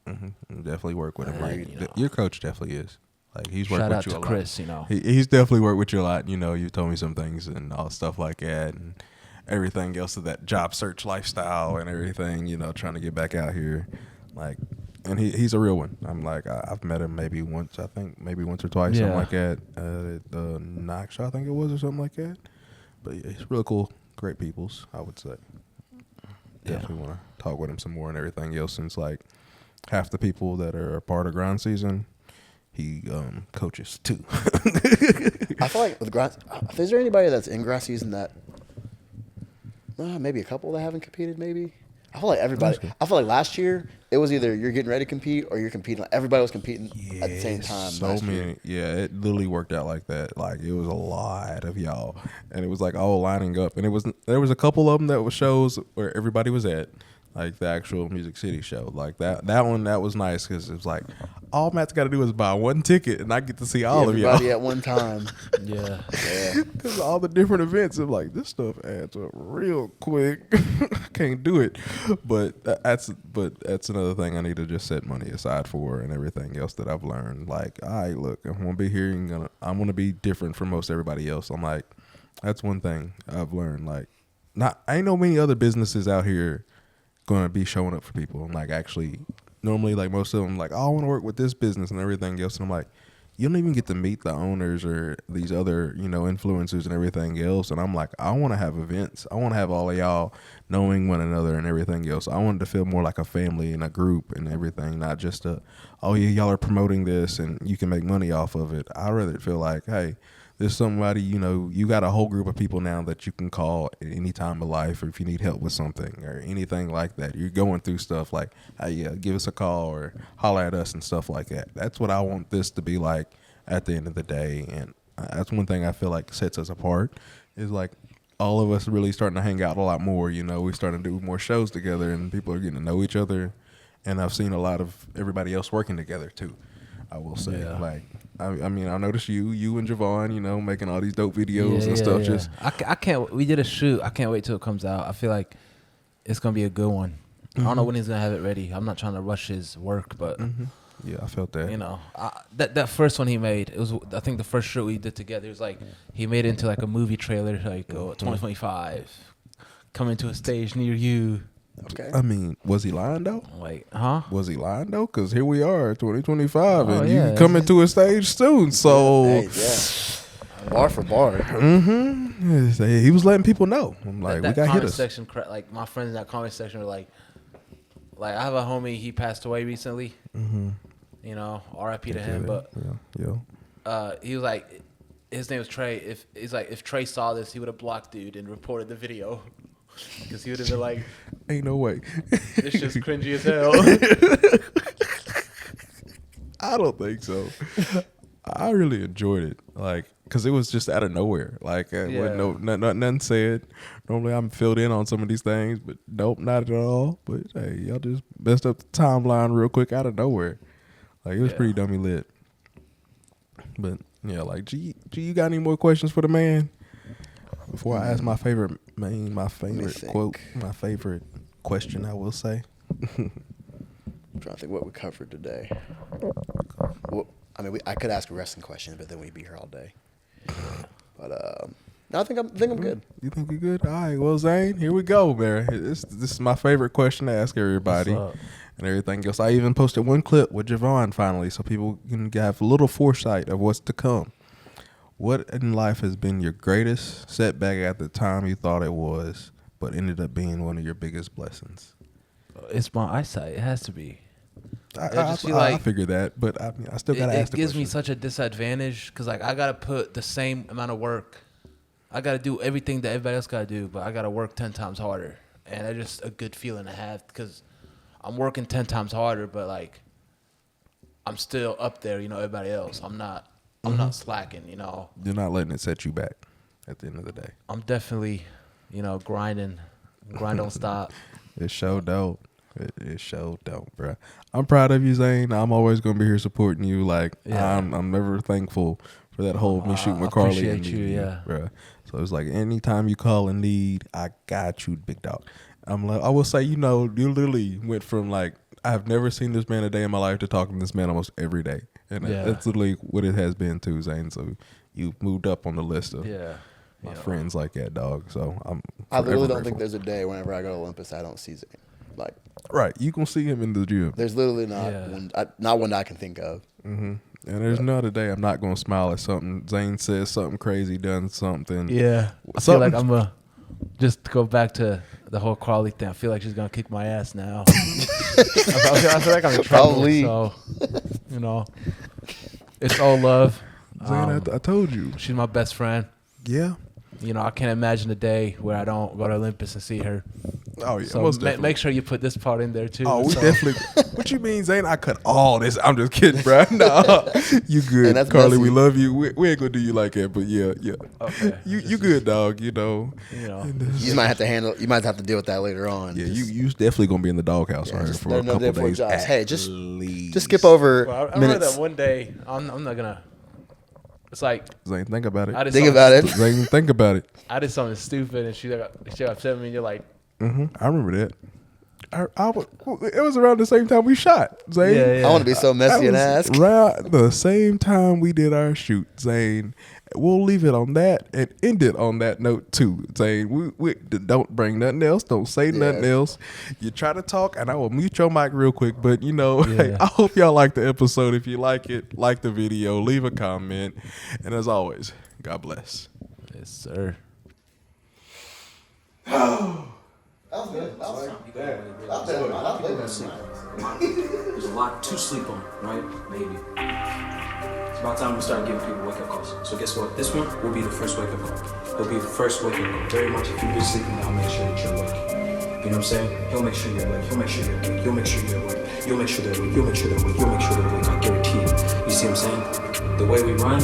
Definitely work with him. And, Like your coach definitely is. Like he's worked Shout with out you to a lot. Chris, He's definitely worked with you a lot. You told me some things and all stuff like that, and everything else of that job search lifestyle and everything. Trying to get back out here, like, and he's a real one. I'm like, I've met him maybe once. I think maybe once or twice, something like that. At the Knox show, I think it was, or something like that. But yeah, he's really cool, great peoples, I would say. Definitely want to talk with him some more and everything else. Since like half the people that are a part of Grindseason, he coaches too. I feel like with is there anybody that's in Grindszn that maybe a couple that haven't competed? Maybe I feel like everybody. I feel like last year it was either you're getting ready to compete or you're competing. Everybody was competing at the same time. So many, it literally worked out like that. Like it was a lot of y'all, and it was like all lining up. And there was a couple of them that was shows where everybody was at, like the actual Music City show. Like that one that was nice because it was like all Matt's got to do is buy one ticket, and I get to see all of y'all. Everybody at one time. Yeah. Because all the different events, I'm like, this stuff adds up real quick. I can't do it, but that's another thing I need to just set money aside for, and everything else that I've learned. Like, all right, look, I'm gonna be here, and I'm gonna be different from most everybody else. I'm like, that's one thing I've learned. Like, ain't no many other businesses out here gonna be showing up for people. I'm like, actually, normally, like most of them, like, oh, I want to work with this business and everything else, and I'm like, you don't even get to meet the owners or these other, influencers and everything else. And I'm like, I want to have events. I want to have all of y'all knowing one another and everything else. I wanted to feel more like a family and a group and everything, not just oh yeah, y'all are promoting this and you can make money off of it. I rather feel like, hey, there's somebody, you got a whole group of people now that you can call at any time of life, or if you need help with something or anything like that. You're going through stuff like, hey, yeah, give us a call or holler at us and stuff like that. That's what I want this to be like at the end of the day. And that's one thing I feel like sets us apart is like all of us really starting to hang out a lot more. We're starting to do more shows together and people are getting to know each other. And I've seen a lot of everybody else working together too, I will say. Yeah. Like, I mean, I noticed you and Javon, making all these dope videos and stuff. Yeah. Just I can't. We did a shoot. I can't wait till it comes out. I feel like it's gonna be a good one. I don't know when he's gonna have it ready. I'm not trying to rush his work, but yeah, I felt that. That first one he made, it was, I think the first shoot we did together, it was like he made it into like a movie trailer, like 2025, coming to a stage near you. Okay. I mean, was he lying though? Like, huh? Was he lying though? Because here we are, 2025, and yeah. you coming to a stage soon. So, Hey, yeah. Bar for bar. He was letting people know. I'm like, that we got comment hitters. section, like my friends in that comment section were like I have a homie, he passed away recently. R.I.P. to him. But he was like, his name was Trey. If Trey saw this, he would have blocked dude and reported the video. Because he would have been like, ain't no way. This shit's cringy as hell. I don't think so. I really enjoyed it, like, because it was just out of nowhere. Like, wasn't nothing said. Normally, I'm filled in on some of these things, but nope, not at all. But hey, y'all just messed up the timeline real quick out of nowhere. Like, it was pretty dummy lit. But yeah, like, G, you got any more questions for the man? Before I ask my favorite quote, my favorite question, I will say. I'm trying to think what we covered today. Well, I mean, I could ask a wrestling question, but then we'd be here all day. But no, I think I'm good. You think we good? All right. Well, Zane, here we go, man. This is my favorite question to ask everybody and everything else. I even posted one clip with Javon finally, so people can have a little foresight of what's to come. What in life has been your greatest setback at the time you thought it was, but ended up being one of your biggest blessings? It's my eyesight. It has to be. I figured that, but I mean, I still gotta ask the question. It gives me such a disadvantage because like I gotta put the same amount of work. I gotta do everything that everybody else gotta do, but I gotta work 10 times harder, and that's just a good feeling to have because I'm working 10 times harder, but like I'm still up there, everybody else. I'm not slacking, You're not letting it set you back at the end of the day. I'm definitely, grinding. Grind don't stop. It sure don't. It sure don't, bro. I'm proud of you, Zane. I'm always gonna be here supporting you. Like, I'm never thankful for that whole me shooting with Carly and you, bro. So it's like anytime you call in need, I got you, big dog. I'm like, I will say, you literally went from like I've never seen this man a day in my life to talking to this man almost every day, and that's literally what it has been too, Zane. So you moved up on the list of my friends like that, dog. So I literally don't grateful. think there's a day whenever I go to Olympus I don't see Zane. Like, right, you can see him in the gym. There's literally not one I can think of. Mm-hmm. And there's not a day I'm not gonna smile at something. Zane says something crazy, done something. Yeah, I feel like I'm just to go back to the whole Carly thing. I feel like she's gonna kick my ass now. I feel like I'm in trouble. Probably. So, it's all love. Zane, I told you, she's my best friend. Yeah. I can't imagine a day where I don't go to Olympus and see her. Oh yeah, so most definitely. Make sure you put this part in there too. Oh, we definitely. What you mean, Zane? I cut all this. I'm just kidding, bro. No, you good, Carly. Messy. We love you. We ain't gonna do you like that, but yeah. Okay. You good, dog. You might have to handle. You might have to deal with that later on. Yeah, you definitely gonna be in the doghouse right here for a couple days. Hey, just skip over. Well, I remember that one day. I'm not gonna. It's like Zane, think about it. Think about it. Zane, think about it. I did something stupid, and she got upset with me. And you're like, I remember that. it was around the same time we shot, Zane. I want to be so messy and ask. Around the same time we did our shoot, Zane. We'll leave it on that and end it on that note too, Zane. We don't bring nothing else. Don't say nothing else. You try to talk, and I will mute your mic real quick. But hey, I hope y'all like the episode. If you like it, like the video, leave a comment, and as always, God bless. Yes, sir. That was good. That was There's a lot to sleep on, right? Maybe. It's about time we start giving people wake-up calls. So guess what? This one will be the first wake-up call. It'll be the first wake-up call. Very much if you've been sleeping, I'll make sure that you're awake. You know what I'm saying? He'll make sure you're awake. He'll make sure you're awake. He'll make sure you're awake. You'll make sure they're awake. You'll make sure they're awake. You'll make sure they're awake. I guarantee it. You see what I'm saying? The way we run,